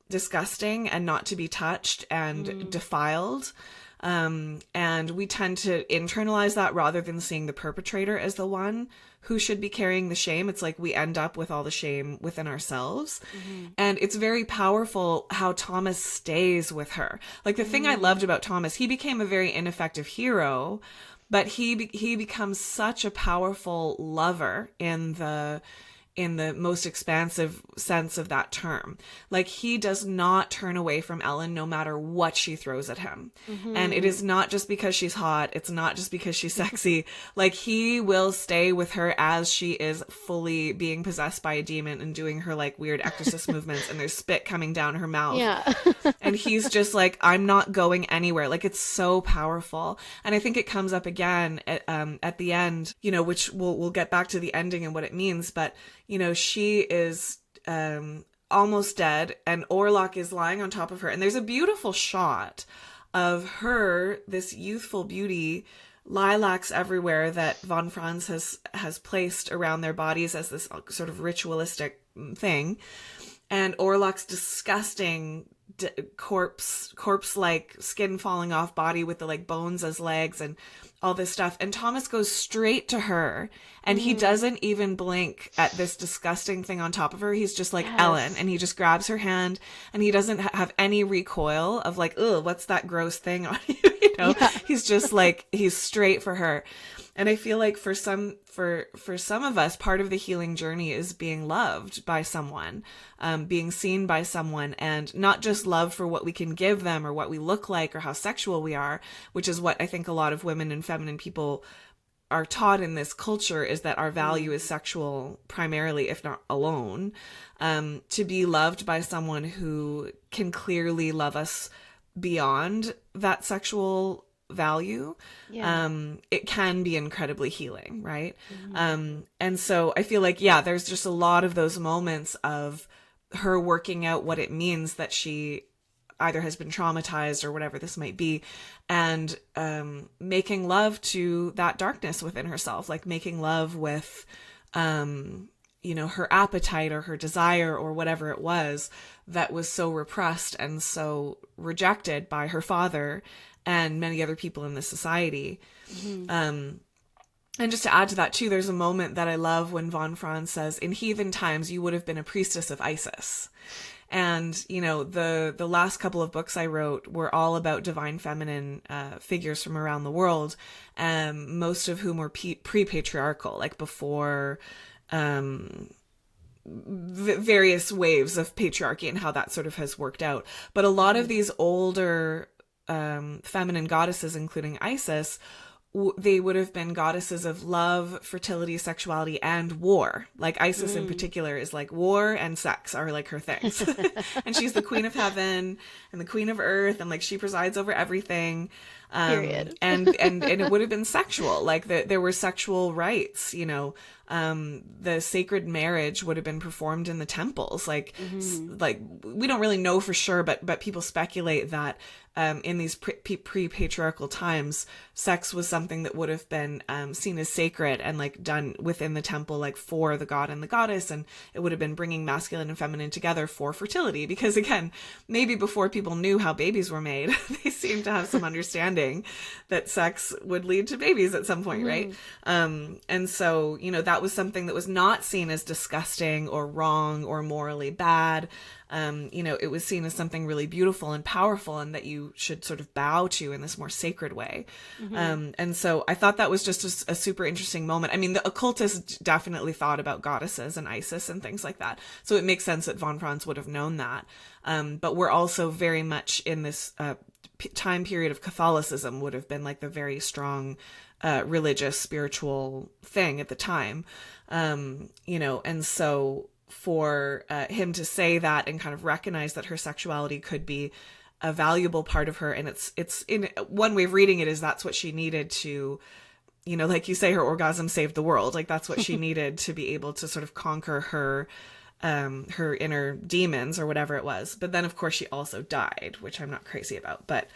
disgusting and not to be touched and defiled. And we tend to internalize that rather than seeing the perpetrator as the one who should be carrying the shame. It's like we end up with all the shame within ourselves. And it's very powerful how Thomas stays with her. Like the thing I loved about Thomas, he became a very ineffective hero, but he becomes such a powerful lover in the most expansive sense of that term. Like he does not turn away from Ellen no matter what she throws at him. And it is not just because she's hot. It's not just because she's sexy. Like he will stay with her as she is fully being possessed by a demon and doing her like weird exorcist movements, and there's spit coming down her mouth. Yeah. And he's just like, I'm not going anywhere. Like it's so powerful. And I think it comes up again at the end, which we'll get back to the ending and what it means. But she is almost dead, and Orlok is lying on top of her. And there's a beautiful shot of her, this youthful beauty, lilacs everywhere that von Franz has placed around their bodies as this sort of ritualistic thing. And Orlok's disgusting corpse-like skin falling off body with the like bones as legs and all this stuff. And Thomas goes straight to her, and he doesn't even blink at this disgusting thing on top of her. He's just like, Yes. Ellen, and he just grabs her hand, and he doesn't have any recoil of like, ugh, what's that gross thing on you? Yeah. He's just like, he's straight for her. And I feel like for some of us, part of the healing journey is being loved by someone, being seen by someone, and not just love for what we can give them or what we look like or how sexual we are, which is what I think a lot of women and feminine people are taught in this culture, is that our value is sexual primarily, if not alone. To be loved by someone who can clearly love us beyond that sexual value, it can be incredibly healing, right? And so I feel like, there's just a lot of those moments of her working out what it means that she either has been traumatized or whatever this might be, and making love to that darkness within herself, like making love with her appetite or her desire or whatever it was that was so repressed and so rejected by her father and many other people in this society. And just to add to that too, there's a moment that I love when von Franz says, "In heathen times, you would have been a priestess of Isis." And, the last couple of books I wrote were all about divine feminine figures from around the world, most of whom were pre-patriarchal, like before various waves of patriarchy and how that sort of has worked out. But a lot of these older feminine goddesses, including Isis, they would have been goddesses of love, fertility, sexuality, and war. Like Isis in particular is like war and sex are like her things. And she's the queen of heaven and the queen of earth, and like she presides over everything. Period. And it would have been sexual, like there were sexual rites, the sacred marriage would have been performed in the temples. Like, like we don't really know for sure, but people speculate that in these pre-patriarchal times, sex was something that would have been seen as sacred and like done within the temple, like for the god and the goddess, and it would have been bringing masculine and feminine together for fertility. Because again, maybe before people knew how babies were made, they seemed to have some understanding that sex would lead to babies at some point, right? And so, that was something that was not seen as disgusting or wrong or morally bad. It was seen as something really beautiful and powerful and that you should sort of bow to in this more sacred way. And so I thought that was just a super interesting moment. I mean, the occultists definitely thought about goddesses and Isis and things like that. So it makes sense that von Franz would have known that. But we're also very much in this time period of Catholicism, would have been like the very strong religious, spiritual thing at the time. And so for him to say that and kind of recognize that her sexuality could be a valuable part of her, and it's in one way of reading it is that's what she needed to, like you say, her orgasm saved the world. Like that's what she needed to be able to sort of conquer her inner demons or whatever it was. But then of course she also died, which I'm not crazy about. But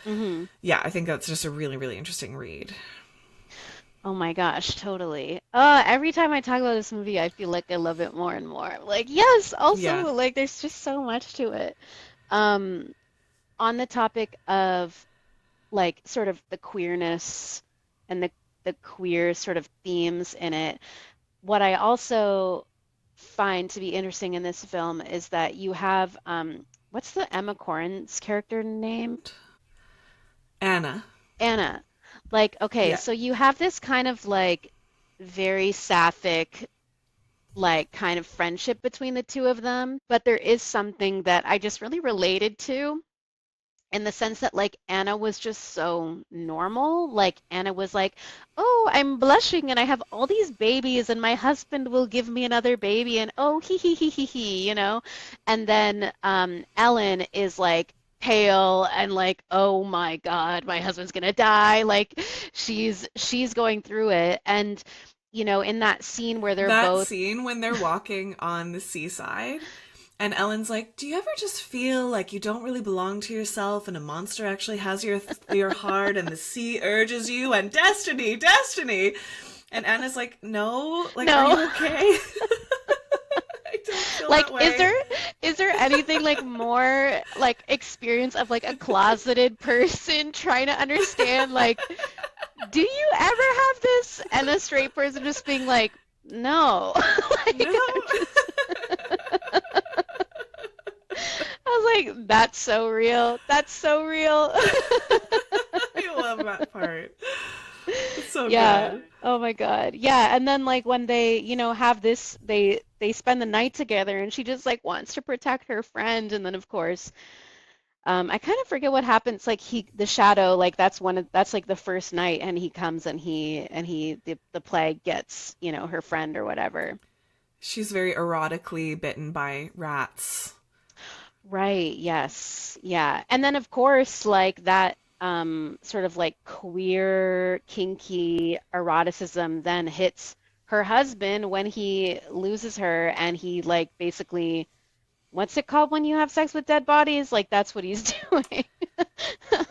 yeah, I think that's just a really, really interesting read. Oh my gosh, totally. Every time I talk about this movie, I feel like I love it more and more. Like, yes, also, Yeah. like, there's just so much to it. On the topic of, like, sort of the queerness and the queer sort of themes in it, what I also find to be interesting in this film is that you have, what's the Emma Corrin's character name? Anna. Anna. Like, okay, Yeah. so you have this kind of like very sapphic, like kind of friendship between the two of them, but there is something that I just really related to in the sense that like Anna was just so normal. Like Anna was like, "Oh, I'm blushing and I have all these babies and my husband will give me another baby and oh, he. And then Ellen is like pale and like, "Oh my God, my husband's gonna die." Like she's going through it and in that scene where they're That both scene when they're walking on the seaside and Ellen's like, "Do you ever just feel like you don't really belong to yourself and a monster actually has your heart and the sea urges you and destiny." And Anna's like, "No, like, No. are you okay?" I don't feel Like, that way. is there anything like more like experience of like a closeted person trying to understand like, do you ever have this? And a straight person just being like, no. Like, No. I was like, that's so real. That's so real. I love that part. It's so Yeah. good. Oh my God. Yeah. And then like when they, have this, they spend the night together and she just like wants to protect her friend. And then of course, I kind of forget what happens. Like the shadow, like that's like the first night and he comes and the plague gets, her friend or whatever. She's very erotically bitten by rats. Right, yes. Yeah. And then of course like that sort of like queer kinky eroticism then hits her husband when he loses her and he like basically what's it called when you have sex with dead bodies? Like that's what he's doing.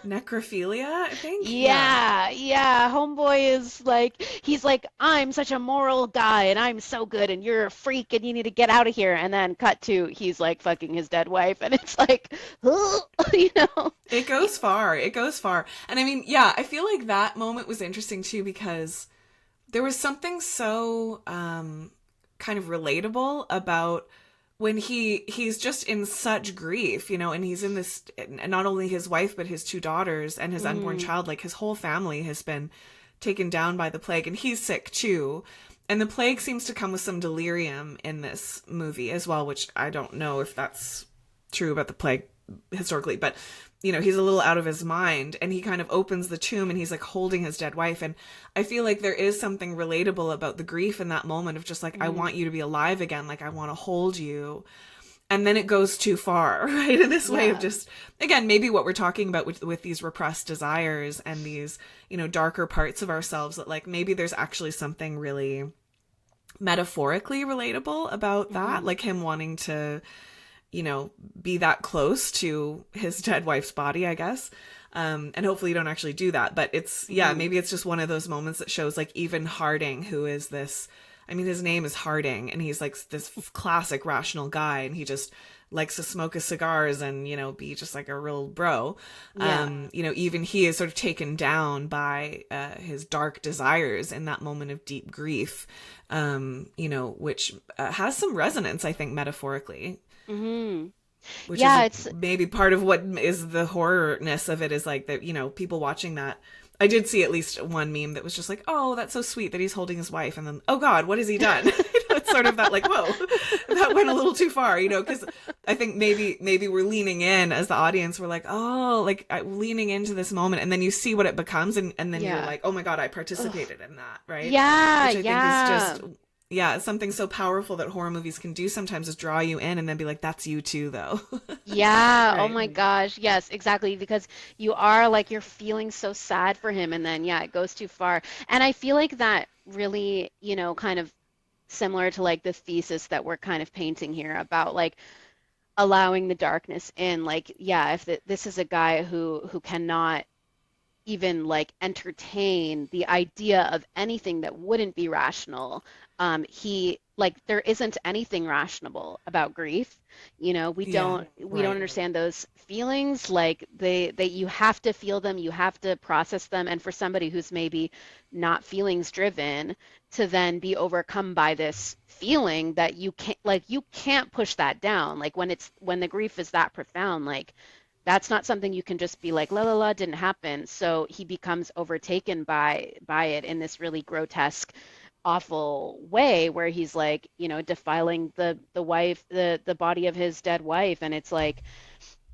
Necrophilia, I think? Yeah. Yeah, yeah. Homeboy is like, he's like, I'm such a moral guy and I'm so good and you're a freak and you need to get out of here. And then cut to, he's like fucking his dead wife and it's like, you know? It goes far. It goes far. And I mean, yeah, I feel like that moment was interesting too because there was something so kind of relatable about when he's just in such grief, and he's in this, not only his wife, but his two daughters and his unborn child, like his whole family has been taken down by the plague and he's sick too. And the plague seems to come with some delirium in this movie as well, which I don't know if that's true about the plague historically, but he's a little out of his mind and he kind of opens the tomb and he's like holding his dead wife. And I feel like there is something relatable about the grief in that moment of just like, I want you to be alive again. Like I want to hold you. and then it goes too far, right? In this way of Yeah. just, again, maybe what we're talking about with these repressed desires and these, darker parts of ourselves, that like maybe there's actually something really metaphorically relatable about that, Hmm. like him wanting to, be that close to his dead wife's body, I guess. And hopefully you don't actually do that. But it's, yeah, Hmm. maybe it's just one of those moments that shows like even Harding, who is this, I mean, his name is Harding, and he's like this classic rational guy, and he just likes to smoke his cigars and, be just like a real bro. Yeah. Even he is sort of taken down by his dark desires in that moment of deep grief, which has some resonance, I think, metaphorically, Hmm. which is Yeah, it's maybe part of what is the horrorness of it, is like that, people watching that. I did see at least one meme that was just like, oh, that's so sweet that he's holding his wife. And then, oh God, what has he done? It's sort of that like, whoa, that went a little too far, because I think maybe we're leaning in as the audience. We're like, oh, like leaning into this moment. And then you see what it becomes. And then you're yeah. like, oh my God, I Ugh. participated in that. Right. Yeah, Which I think is yeah. just, yeah, something so powerful that horror movies can do sometimes, is draw you in and then be like, that's you too, though. Yeah, oh Right. my gosh. Yes, exactly. Because you are like you're feeling so sad for him and then yeah, it goes too far. And I feel like that really, kind of similar to like the thesis that we're kind of painting here about like allowing the darkness in. Like, yeah, if this is a guy who cannot even like entertain the idea of anything that wouldn't be rational. He like there isn't anything rational about grief. We Yeah. don't Right. understand those feelings. Like they you have to feel them, you have to process them. And for somebody who's maybe not feelings driven to then be overcome by this feeling that you can't push that down. Like when the grief is that profound, like that's not something you can just be like la la la didn't happen. So he becomes overtaken by it in this really grotesque awful way where he's like defiling the wife the body of his dead wife, and it's like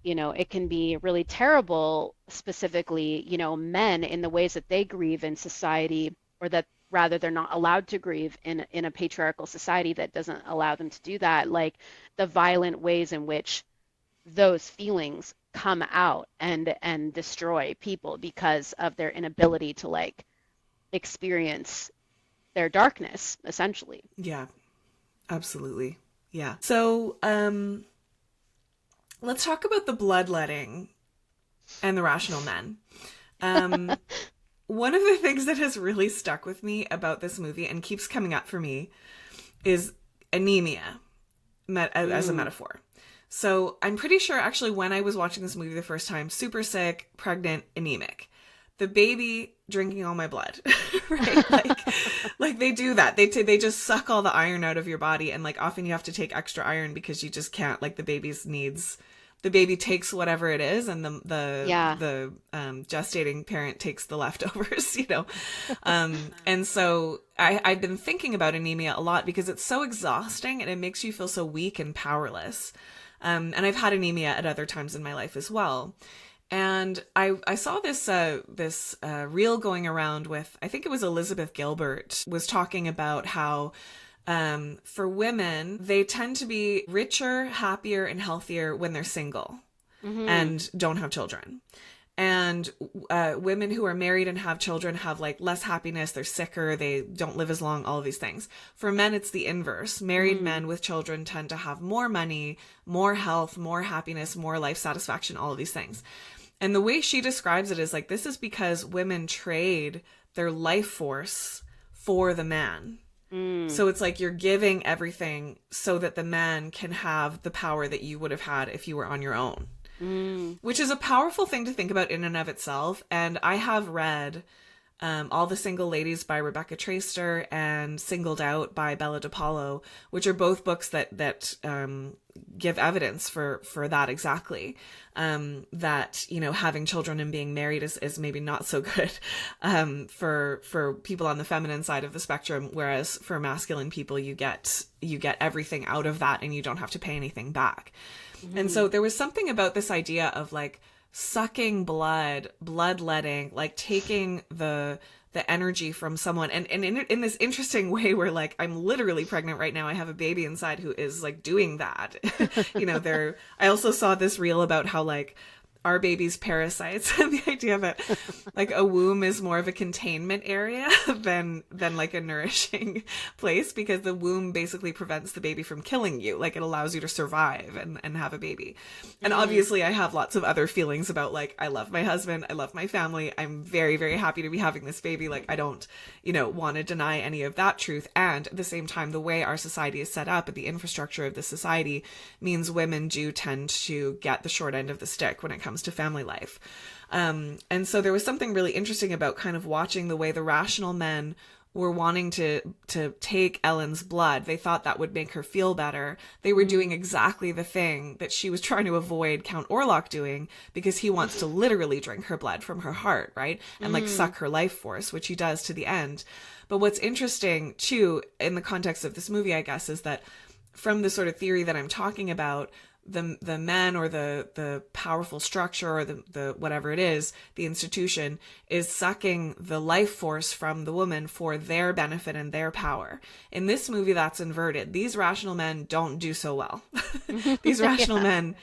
it can be really terrible, specifically men in the ways that they grieve in society, or that rather they're not allowed to grieve in a patriarchal society that doesn't allow them to do that, like the violent ways in which those feelings come out and destroy people because of their inability to like experience their darkness essentially. Yeah. Absolutely. Yeah. So, let's talk about the bloodletting and the rational men. Um, One of the things that has really stuck with me about this movie and keeps coming up for me is anemia as a Mm. metaphor. So I'm pretty sure actually when I was watching this movie the first time, super sick, pregnant, anemic. The baby drinking all my blood, right? Like they do that. They just suck all the iron out of your body, and like often you have to take extra iron because you just can't. Like the baby takes whatever it is, and Yeah. the gestating parent takes the leftovers, and so I've been thinking about anemia a lot because it's so exhausting and it makes you feel so weak and powerless. And I've had anemia at other times in my life as well. And I saw this reel going around with, I think it was Elizabeth Gilbert was talking about how for women, they tend to be richer, happier, and healthier when they're single Hmm. and don't have children. And women who are married and have children have like less happiness, they're sicker, they don't live as long, all of these things. For men, it's the inverse. Married Mm. men with children tend to have more money, more health, more happiness, more life satisfaction, all of these things. And the way she describes it is like, this is because women trade their life force for the man. Mm. So it's like you're giving everything so that the man can have the power that you would have had if you were on your own, Mm. which is a powerful thing to think about in and of itself. And I have read All the Single Ladies by Rebecca Traister and Singled Out by Bella DePaulo, which are both books that give evidence for that exactly. That, having children and being married is maybe not so good for people on the feminine side of the spectrum, whereas for masculine people, you get everything out of that and you don't have to pay anything back. And Mm. so there was something about this idea of like sucking bloodletting, like taking the energy from someone, and in this interesting way where like I'm literally pregnant right now. I have a baby inside who is like doing that. I also saw this reel about how like our baby's parasites and the idea that like a womb is more of a containment area than like a nourishing place, because the womb basically prevents the baby from killing you. Like it allows you to survive and have a baby. And obviously I have lots of other feelings about like, I love my husband, I love my family, I'm very, very happy to be having this baby. Like I don't, want to deny any of that truth. And at the same time, the way our society is set up and the infrastructure of the society means women do tend to get the short end of the stick when it comes to family life. And so there was something really interesting about kind of watching the way the rational men were wanting to take Ellen's blood. They thought that would make her feel better. They were doing exactly the thing that she was trying to avoid Count Orlok doing, because he wants to literally drink her blood from her heart, right? And like suck her life force, which he does to the end. But what's interesting too, in the context of this movie, I guess, is that from the sort of theory that I'm talking about, the men or the powerful structure or the whatever it is, the institution is sucking the life force from the woman for their benefit and their power. In this movie, that's inverted. These rational men don't do so well. These rational men,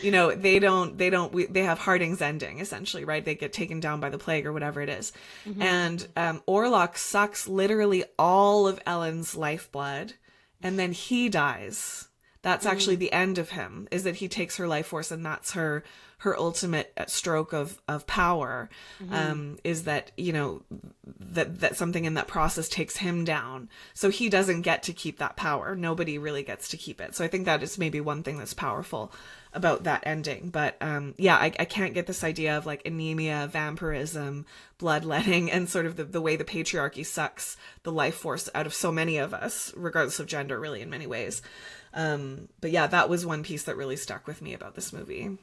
they have Harding's ending, essentially, right? They get taken down by the plague or whatever it is. And Orlok sucks literally all of Ellen's lifeblood, and then he dies. That's actually the end of him, is that he takes her life force, and that's her ultimate stroke of power, is that, that something in that process takes him down. So he doesn't get to keep that power. Nobody really gets to keep it. So I think that is maybe one thing that's powerful about that ending. But I can't get this idea of like anemia, vampirism, bloodletting, and sort of the way the patriarchy sucks the life force out of so many of us, regardless of gender, really, in many ways. But yeah, that was one piece that really stuck with me about this movie.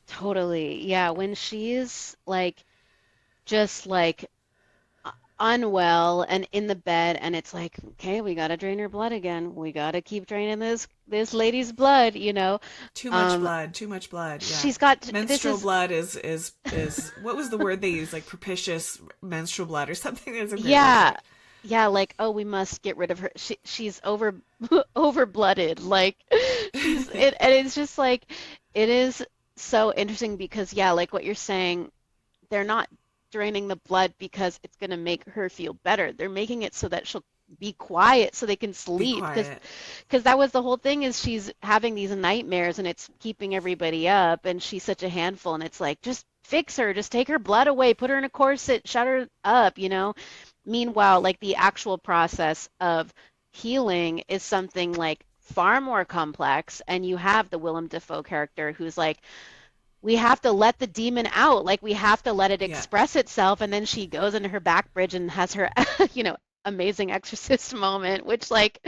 Totally. Yeah, when she's like just like unwell and in the bed, and it's like, okay, we got to drain her blood again. We got to keep draining this lady's blood, Too much blood. Yeah. She's got menstrual blood is what was the word they use? Like propitious menstrual blood or something. That's a great word. Yeah, like, oh, we must get rid of her. She's over blooded. Like and it's just like, it is so interesting because, yeah, like what you're saying, they're not draining the blood because it's going to make her feel better. They're making it so that she'll be quiet so they can sleep, because that was the whole thing, is she's having these nightmares and it's keeping everybody up, and she's such a handful, and it's like, just fix her, just take her blood away, put her in a corset, shut her up. Meanwhile, like the actual process of healing is something like far more complex, and you have the Willem Dafoe character who's like, we have to let the demon out, like we have to let it express itself, and then she goes into her back bridge and has her amazing exorcist moment, which, like,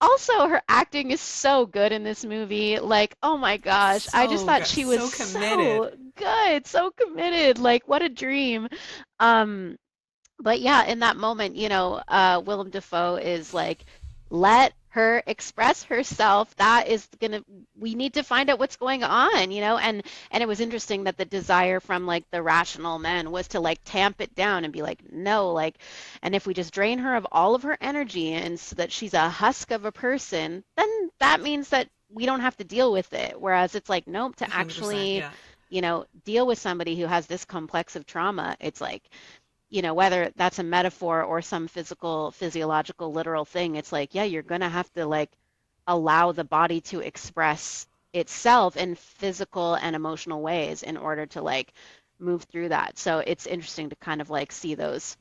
also her acting is so good in this movie. Like, oh my gosh, I just thought she was so good, so committed. Like, what a dream. But yeah, in that moment, Willem Dafoe is like, let her express herself. We need to find out what's going on, and it was interesting that the desire from like the rational men was to like tamp it down and be like, no, like, and if we just drain her of all of her energy and so that she's a husk of a person, then that means that we don't have to deal with it. Whereas it's like, nope, to actually, deal with somebody who has this complex of trauma, it's like, whether that's a metaphor or some physiological, literal thing, it's like, yeah, you're going to have to like allow the body to express itself in physical and emotional ways in order to like move through that. So it's interesting to kind of like see those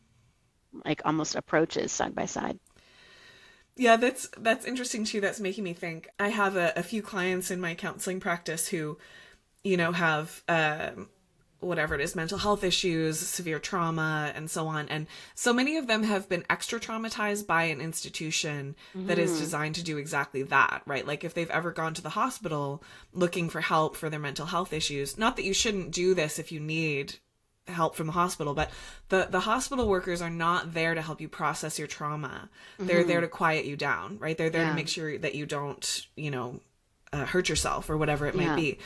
like almost approaches side by side. Yeah, that's interesting too. That's making me think. I have a few clients in my counseling practice who, have whatever it is, mental health issues, severe trauma, and so on. And so many of them have been extra traumatized by an institution that is designed to do exactly that, right? Like if they've ever gone to the hospital looking for help for their mental health issues, not that you shouldn't do this if you need help from the hospital, but the hospital workers are not there to help you process your trauma. They're there to quiet you down, right? They're there to make sure that you don't, hurt yourself or whatever it might be.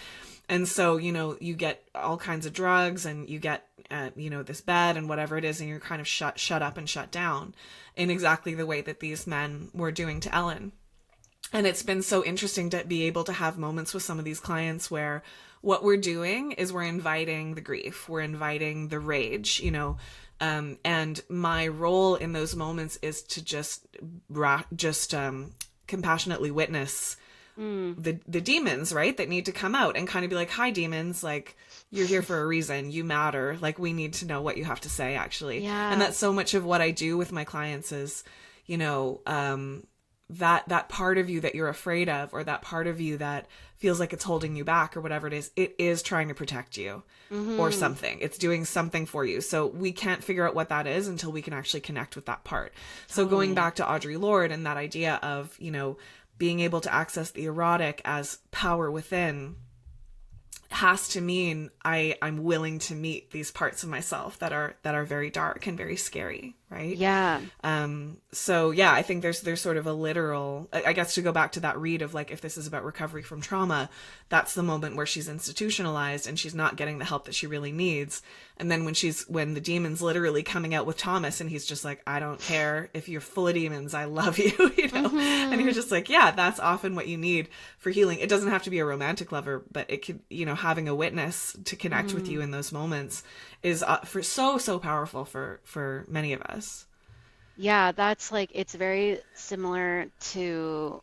And so, you get all kinds of drugs and you get, this bed and whatever it is, and you're kind of shut up and shut down in exactly the way that these men were doing to Ellen. And it's been so interesting to be able to have moments with some of these clients where what we're doing is we're inviting the grief, we're inviting the rage, and my role in those moments is to just compassionately witness the demons, right, that need to come out, and kind of be like, hi demons, like, you're here for a reason, you matter, like, we need to know what you have to say, actually. Yeah. And that's so much of what I do with my clients is, that part of you that you're afraid of, or that part of you that feels like it's holding you back or whatever it is trying to protect you or something. It's doing something for you. So we can't figure out what that is until we can actually connect with that part. So going back to Audre Lorde and that idea of, being able to access the erotic as power within has to mean I'm willing to meet these parts of myself that are very dark and very scary, right? Yeah. So yeah, I think there's sort of a literal, I guess, to go back to that read of like, if this is about recovery from trauma, that's the moment where she's institutionalized and she's not getting the help that she really needs. And then when the demon's literally coming out with Thomas and he's just like, I don't care if you're full of demons, I love you, and you're just like, yeah, that's often what you need for healing. It doesn't have to be a romantic lover, but it could, having a witness to connect with you in those moments is for so powerful for many of us. Yeah, that's like, it's very similar to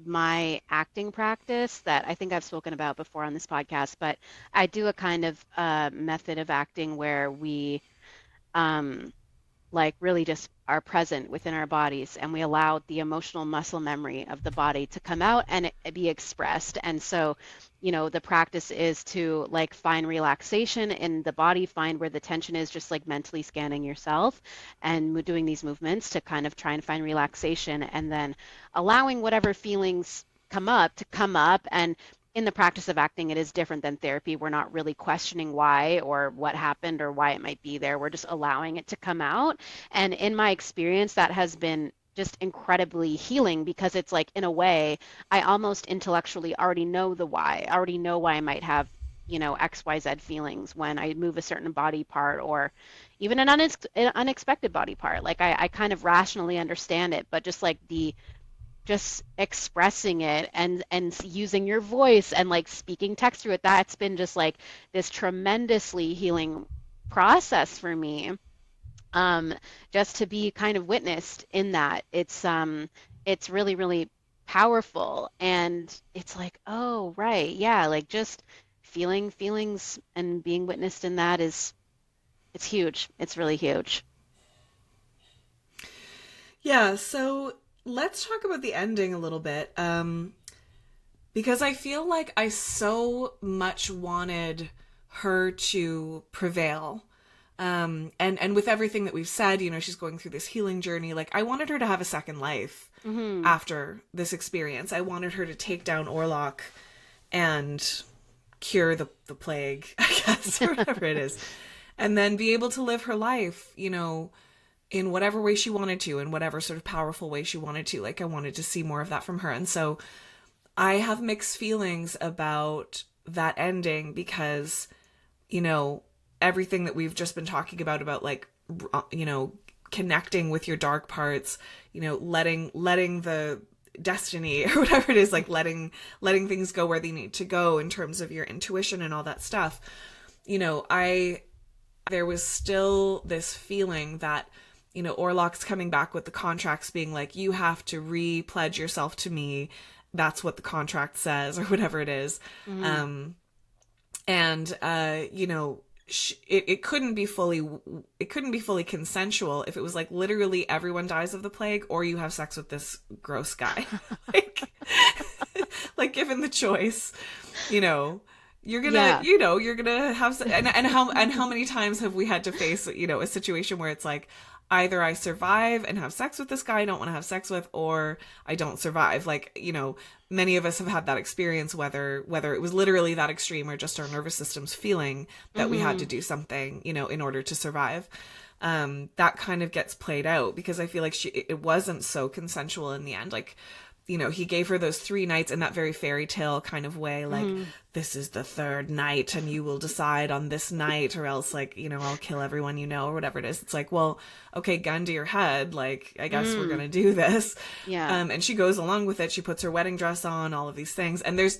my acting practice that I think I've spoken about before on this podcast, but I do a kind of method of acting where we like really just are present within our bodies, and we allow the emotional muscle memory of the body to come out and it be expressed. And so, the practice is to like find relaxation in the body, find where the tension is, just like mentally scanning yourself and doing these movements to kind of try and find relaxation, and then allowing whatever feelings come up to come up. And in the practice of acting, it is different than therapy. We're not really questioning why or what happened or why it might be there. We're just allowing it to come out. And in my experience, that has been just incredibly healing, because it's like, in a way, I almost intellectually already know the why. I already know why I might have, XYZ feelings when I move a certain body part, or even an unexpected body part. Like I kind of rationally understand it, but just like just expressing it and using your voice and like speaking text through it, that's been just like this tremendously healing process for me, just to be kind of witnessed in that. It's really, really powerful. And it's like, oh right, yeah, like just feeling feelings and being witnessed in that it's huge. It's really huge. Yeah, so let's talk about the ending a little bit, because I feel like I so much wanted her to prevail. And with everything that we've said, she's going through this healing journey. Like, I wanted her to have a second life after this experience. I wanted her to take down Orlok and cure the plague, I guess, or whatever it is. And then be able to live her life, in whatever way she wanted to, in whatever sort of powerful way she wanted to. Like, I wanted to see more of that from her. And so I have mixed feelings about that ending because, everything that we've just been talking about like, connecting with your dark parts, letting the destiny or whatever it is, like letting things go where they need to go in terms of your intuition and all that stuff. There was still this feeling that, Orlok's coming back with the contracts being like, you have to re-pledge yourself to me. That's what the contract says, or whatever it is. It couldn't be fully consensual if it was like literally everyone dies of the plague or you have sex with this gross guy. like given the choice, you're gonna have, and how many times have we had to face, a situation where it's like, either I survive and have sex with this guy I don't want to have sex with, or I don't survive. Like, many of us have had that experience, whether it was literally that extreme or just our nervous system's feeling that we had to do something, in order to survive. That kind of gets played out because I feel like it wasn't so consensual in the end. Like, you know, he gave her those 3 nights in that very fairy tale kind of way, like, Mm-hmm. this is the 3rd night and you will decide on this night, or else, like, you know, I'll kill everyone you know, or whatever it is. It's like, well, okay, gun to your head, like, I guess we're gonna do this. Yeah. And she goes along with it. She puts her wedding dress on, all of these things, and there's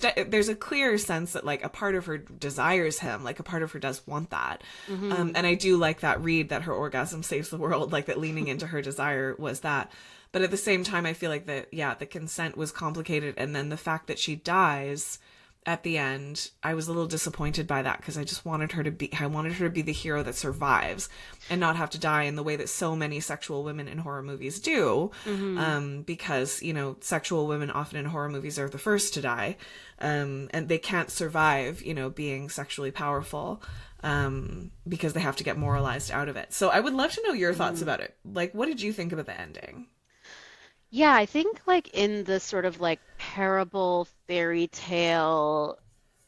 a clear sense that, like, a part of her desires him, like, a part of her does want that. And I do like that read, that her orgasm saves the world, like, that leaning into her desire was that. But at the same time, I feel like that, yeah, the consent was complicated. And then the fact that she dies at the end, I was a little disappointed by that, because I wanted her to be the hero that survives and not have to die in the way that so many sexual women in horror movies do. Because, you know, sexual women often in horror movies are the first to die. And they can't survive, you know, being sexually powerful. Because they have to get moralized out of it. So I would love to know your thoughts about it. Like, what did you think about the ending? Yeah, I think like in the sort of like parable fairy tale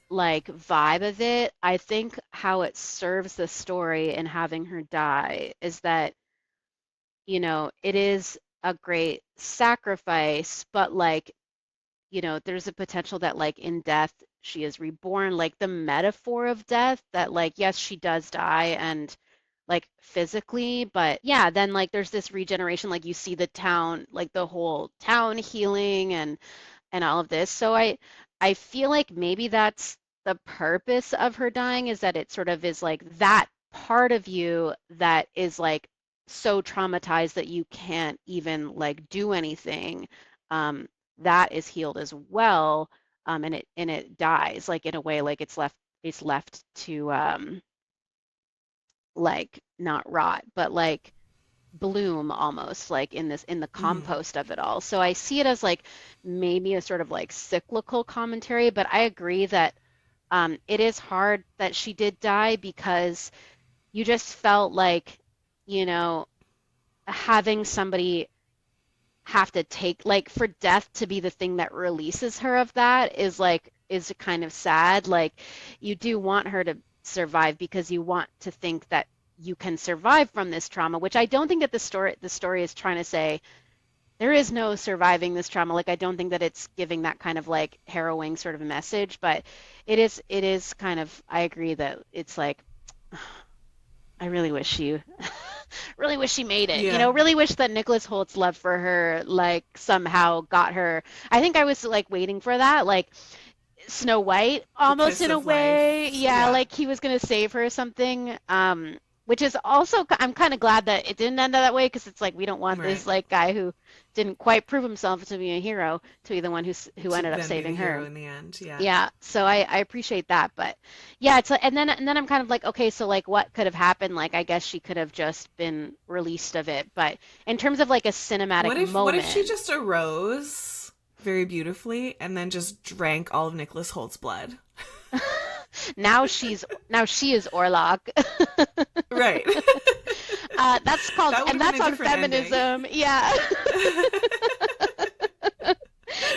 like vibe of it, I think how it serves the story in having her die is that, you know, it is a great sacrifice, but like, you know, there's a potential that like in death she is reborn, like the metaphor of death, that like yes, she does die and like physically, but yeah, then like there's this regeneration, like you see the town, like the whole town healing and all of this. So I feel like maybe that's the purpose of her dying, is that it sort of is like that part of you that is like so traumatized that you can't even like do anything, um, that is healed as well, and it dies like in a way, like it's left to like not rot, but like bloom almost, like in the Mm. compost of it all. So I see it as like maybe a sort of like cyclical commentary, but I agree that it is hard that she did die, because you just felt like, you know, having somebody have to take, like, for death to be the thing that releases her of that is like is kind of sad. Like you do want her to survive because you want to think that you can survive from this trauma, which I don't think that the story is trying to say there is no surviving this trauma. Like I don't think that it's giving that kind of like harrowing sort of message, but it is kind of, I agree that it's like I really wish you really wish she made it. You Yeah. know, really wish that Nicholas Holt's love for her like somehow got her. I think I was like waiting for that, like Snow White The almost kiss in a of way. life. Yeah, Yeah. like he was gonna save her or something. Which is also, I'm kind of glad that it didn't end up that way, because it's like we don't want this Right. like guy who didn't quite prove himself to be a hero to be the one who To ended up then be the saving hero her. in the end. Yeah. Yeah, so I appreciate that, but yeah, it's like, and then I'm kind of like, okay, so like what could have happened? Like I guess she could have just been released of it, but in terms of like a cinematic What if she moment, just arose very beautifully and then just drank all of Nicholas Holt's blood? now she is Orlok. Right. That's called, That would and have been that's a on different ending. feminism. Yeah.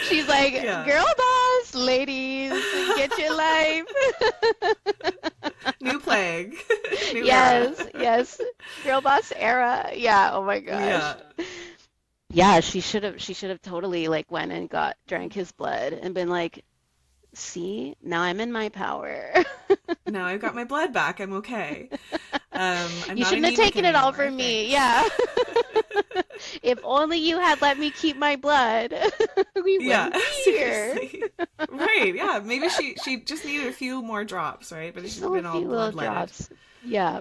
She's like, Yeah. girl boss, ladies, get your life. New plague. New era. Yes, yes. Girl boss era. Yeah, oh my gosh. Yeah. Yeah, she should have totally like went and got drank his blood and been like, "See, now I'm in my power." Now I've got my blood back. I'm okay. I'm You not shouldn't have anemic taken it all from anymore. me. Thanks. Yeah. If only you had let me keep my blood, we Yeah, wouldn't be here. seriously. Right, yeah. Maybe she just needed a few more drops, right? But it Just should have a been all few little bloodletted. drops. Yeah.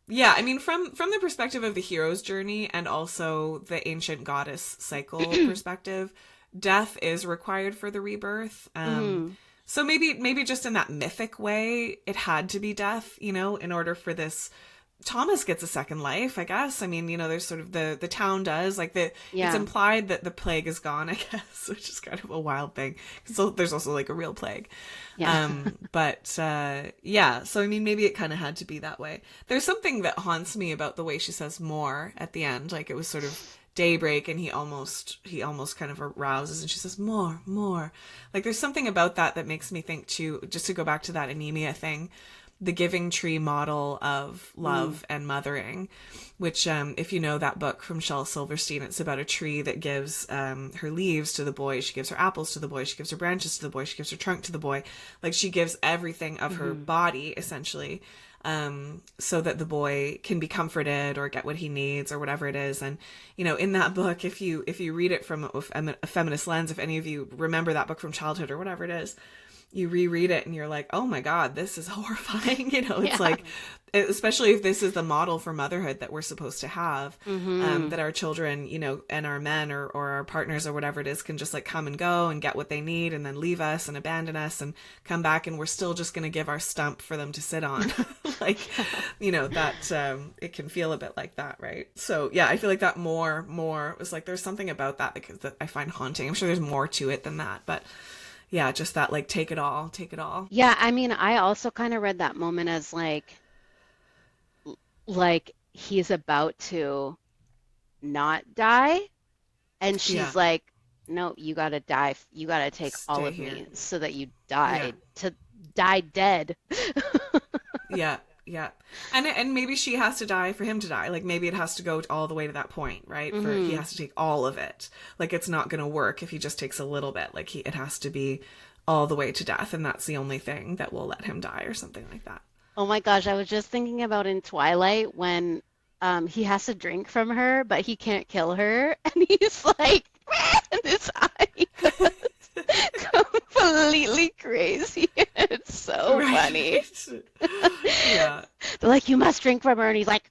Yeah, I mean from the perspective of the hero's journey and also the ancient goddess cycle perspective, death is required for the rebirth. Hmm. So maybe just in that mythic way, it had to be death, you know, in order for this Thomas gets a second life, I guess. I mean, you know, there's sort of the town does, like it's Yeah. implied that the plague is gone, I guess, which is kind of a wild thing. So there's also like a real plague. Yeah. But yeah, so I mean, maybe it kind of had to be that way. There's something that haunts me about the way she says more at the end, like it was sort of daybreak and he almost kind of arouses and she says more. Like there's something about that that makes me think too, just to go back to that anemia thing, the giving tree model of love and mothering, which, if you know that book from Shel Silverstein, it's about a tree that gives her leaves to the boy. She gives her apples to the boy. She gives her branches to the boy. She gives her trunk to the boy. Like, she gives everything of her body, essentially, so that the boy can be comforted or get what he needs or whatever it is. And, you know, in that book, if you read it from a feminist lens, if any of you remember that book from childhood or whatever it is, you reread it and you're like, oh my God, this is horrifying. You know, it's like, especially if this is the model for motherhood that we're supposed to have, that our children, you know, and our men or our partners or whatever it is can just like come and go and get what they need and then leave us and abandon us and come back, and we're still just going to give our stump for them to sit on. Like, you know, that it can feel a bit like that, right? So yeah, I feel like that more was like, there's something about that because that I find haunting. I'm sure there's more to it than that, but yeah, just that, like, take it all. Yeah, I mean, I also kind of read that moment as like he's about to not die, and she's like, no, you gotta die. You gotta take all of me so that you die to die dead. Yeah. And maybe she has to die for him to die. Like, maybe it has to go all the way to that point, right? For he has to take all of it. Like, it's not going to work if he just takes a little bit. Like, it has to be all the way to death, and that's the only thing that will let him die or something like that. Oh my gosh, I was just thinking about in Twilight when he has to drink from her, but he can't kill her, and he's like, and his eye goes completely crazy. It's so funny. Yeah. They're like, you must drink from her, and he's like,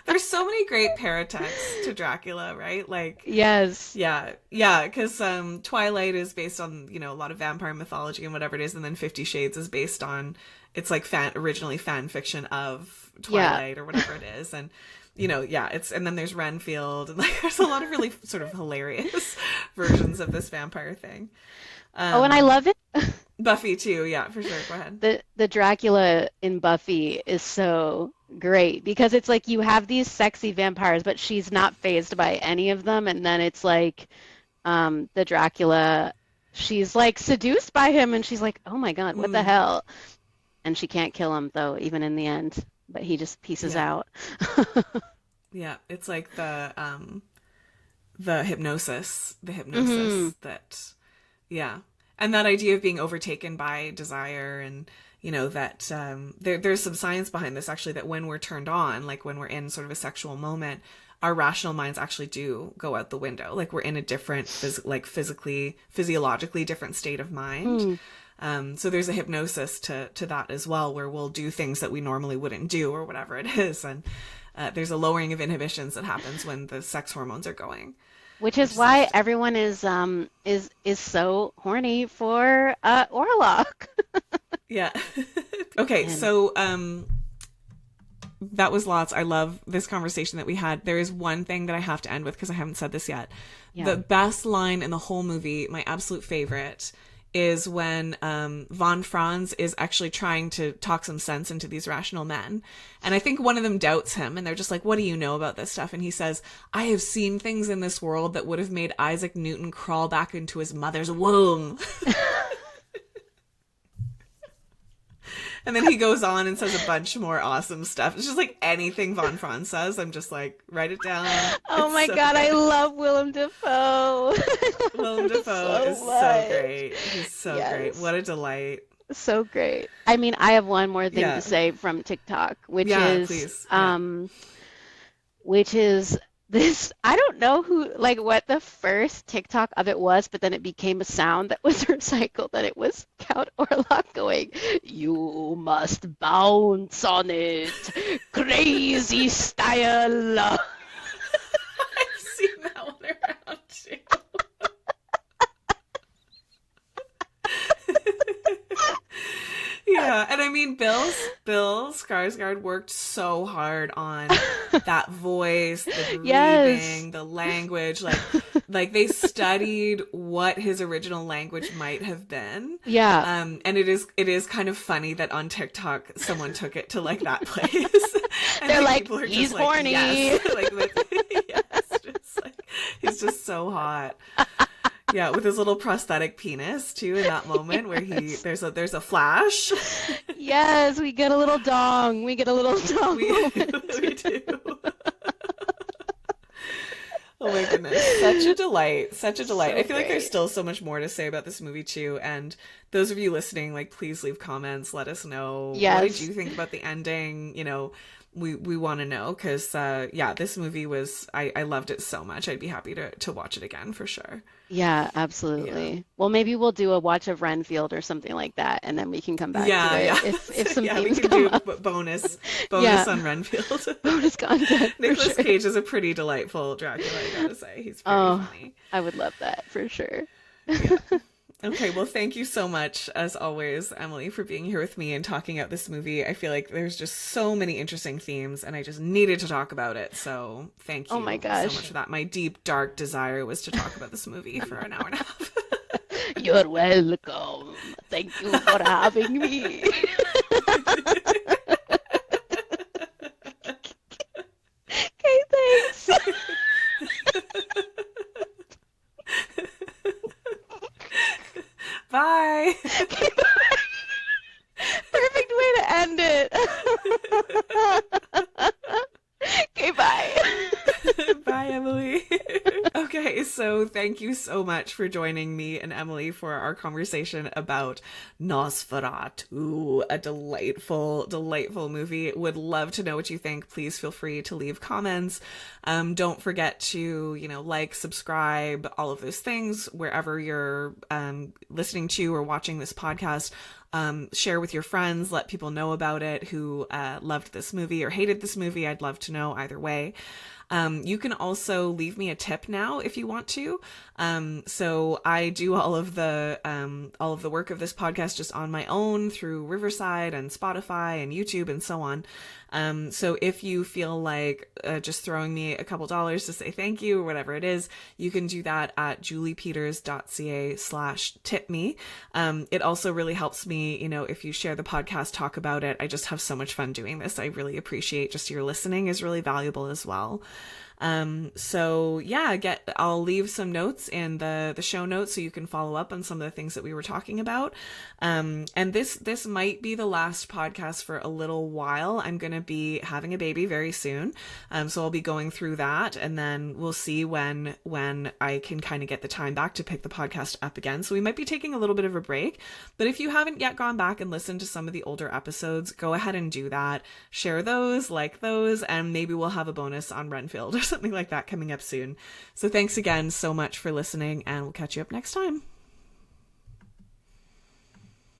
There's so many great paratexts to Dracula, right? Like, yes. Yeah, because Twilight is based on, you know, a lot of vampire mythology and whatever it is, and then 50 Shades is based on, it's like originally fan fiction of Twilight or whatever it is, and you know, and then there's Renfield, and like there's a lot of really sort of hilarious versions of this vampire thing. And I love it. Buffy too, yeah, for sure. Go ahead. The Dracula in Buffy is so great because it's like you have these sexy vampires, but she's not fazed by any of them, and then it's like the Dracula, she's like seduced by him, and she's like, oh my God, what the hell? And she can't kill him though, even in the end, but he just pieces out. Yeah, it's like the hypnosis that, and that idea of being overtaken by desire, and you know that there's some science behind this actually, that when we're turned on, like when we're in sort of a sexual moment, our rational minds actually do go out the window. Like, we're in a different physiologically different state of mind. So there's a hypnosis to that as well, where we'll do things that we normally wouldn't do or whatever it is, and there's a lowering of inhibitions that happens when the sex hormones are going. Which is why everyone is so horny for Orlok. Yeah. Okay, so that was lots. I love this conversation that we had. There is one thing that I have to end with because I haven't said this yet. Yeah. The best line in the whole movie, my absolute favorite, is when von Franz is actually trying to talk some sense into these rational men. And I think one of them doubts him, and they're just like, what do you know about this stuff? And he says, I have seen things in this world that would have made Isaac Newton crawl back into his mother's womb. And then he goes on and says a bunch more awesome stuff. It's just like anything von Franz says, I'm just like, write it down. Oh my God, I love Willem Dafoe. Willem Dafoe is so great. He's so great. What a delight. So great. I mean, I have one more thing to say from TikTok, which is this, I don't know what the first TikTok of it was, but then it became a sound that was recycled, and it was Count Orlok going, you must bounce on it, crazy style. I've seen that one around too. Yeah, and I mean, Bill Skarsgård worked so hard on that voice, the breathing, the language. Like they studied what his original language might have been. Yeah. And it is kind of funny that on TikTok someone took it to like that place. And they're like, he's just horny. Like, yes, yes, just like he's just so hot. Yeah, with his little prosthetic penis too in that moment where there's a flash. Yes, we get a little dong. We get a little dong we moment. we do. Oh my goodness. Such a delight. Such a delight. So I feel like there's great. still so much more to say about this movie too. And those of you listening, like, please leave comments. Let us know. What did Yes. you think about the ending? You know, we want to know because yeah, this movie was I loved it so much. I'd be happy to watch it again for sure. Yeah, Yeah. absolutely. Well, maybe we'll do a watch of Renfield or something like that, and then we can come back to Yeah, it yeah. if some Yeah, we themes can come do up. bonus Yeah, on Renfield. bonus content for Nicholas sure. Cage is a pretty delightful Dracula, I gotta say. He's very Oh, funny. I would love that for sure. Yeah. Okay, well, thank you so much, as always, Emilee, for being here with me and talking out this movie. I feel like there's just so many interesting themes, and I just needed to talk about it. So thank Oh my you so much gosh. for that. My deep, dark desire was to talk about this movie for an hour and a half. You're welcome. Thank you for having me. Okay, thanks. Bye. Perfect way to end it. Okay, bye. Bye, Emilee. Okay, so thank you so much for joining me and Emilee for our conversation about Nosferatu, a delightful, delightful movie. Would love to know what you think. Please feel free to leave comments. Don't forget to, like, subscribe, all of those things wherever you're listening to or watching this podcast. Share with your friends, let people know about it who loved this movie or hated this movie. I'd love to know either way. You can also leave me a tip now if you want to. So I do all of the work of this podcast just on my own through Riverside and Spotify and YouTube and so on. So if you feel like just throwing me a couple dollars to say thank you or whatever it is, you can do that at juliepeters.ca/tip me. It also really helps me, if you share the podcast, talk about it. I just have so much fun doing this. I really appreciate just your listening is really valuable as well. So yeah, I'll leave some notes in the show notes so you can follow up on some of the things that we were talking about. And this might be the last podcast for a little while. I'm going to be having a baby very soon. So I'll be going through that, and then we'll see when I can kind of get the time back to pick the podcast up again. So we might be taking a little bit of a break, but if you haven't yet gone back and listened to some of the older episodes, go ahead and do that. Share those, like those, and maybe we'll have a bonus on Renfield or something like that coming up soon. So thanks again so much for listening, and we'll catch you up next time.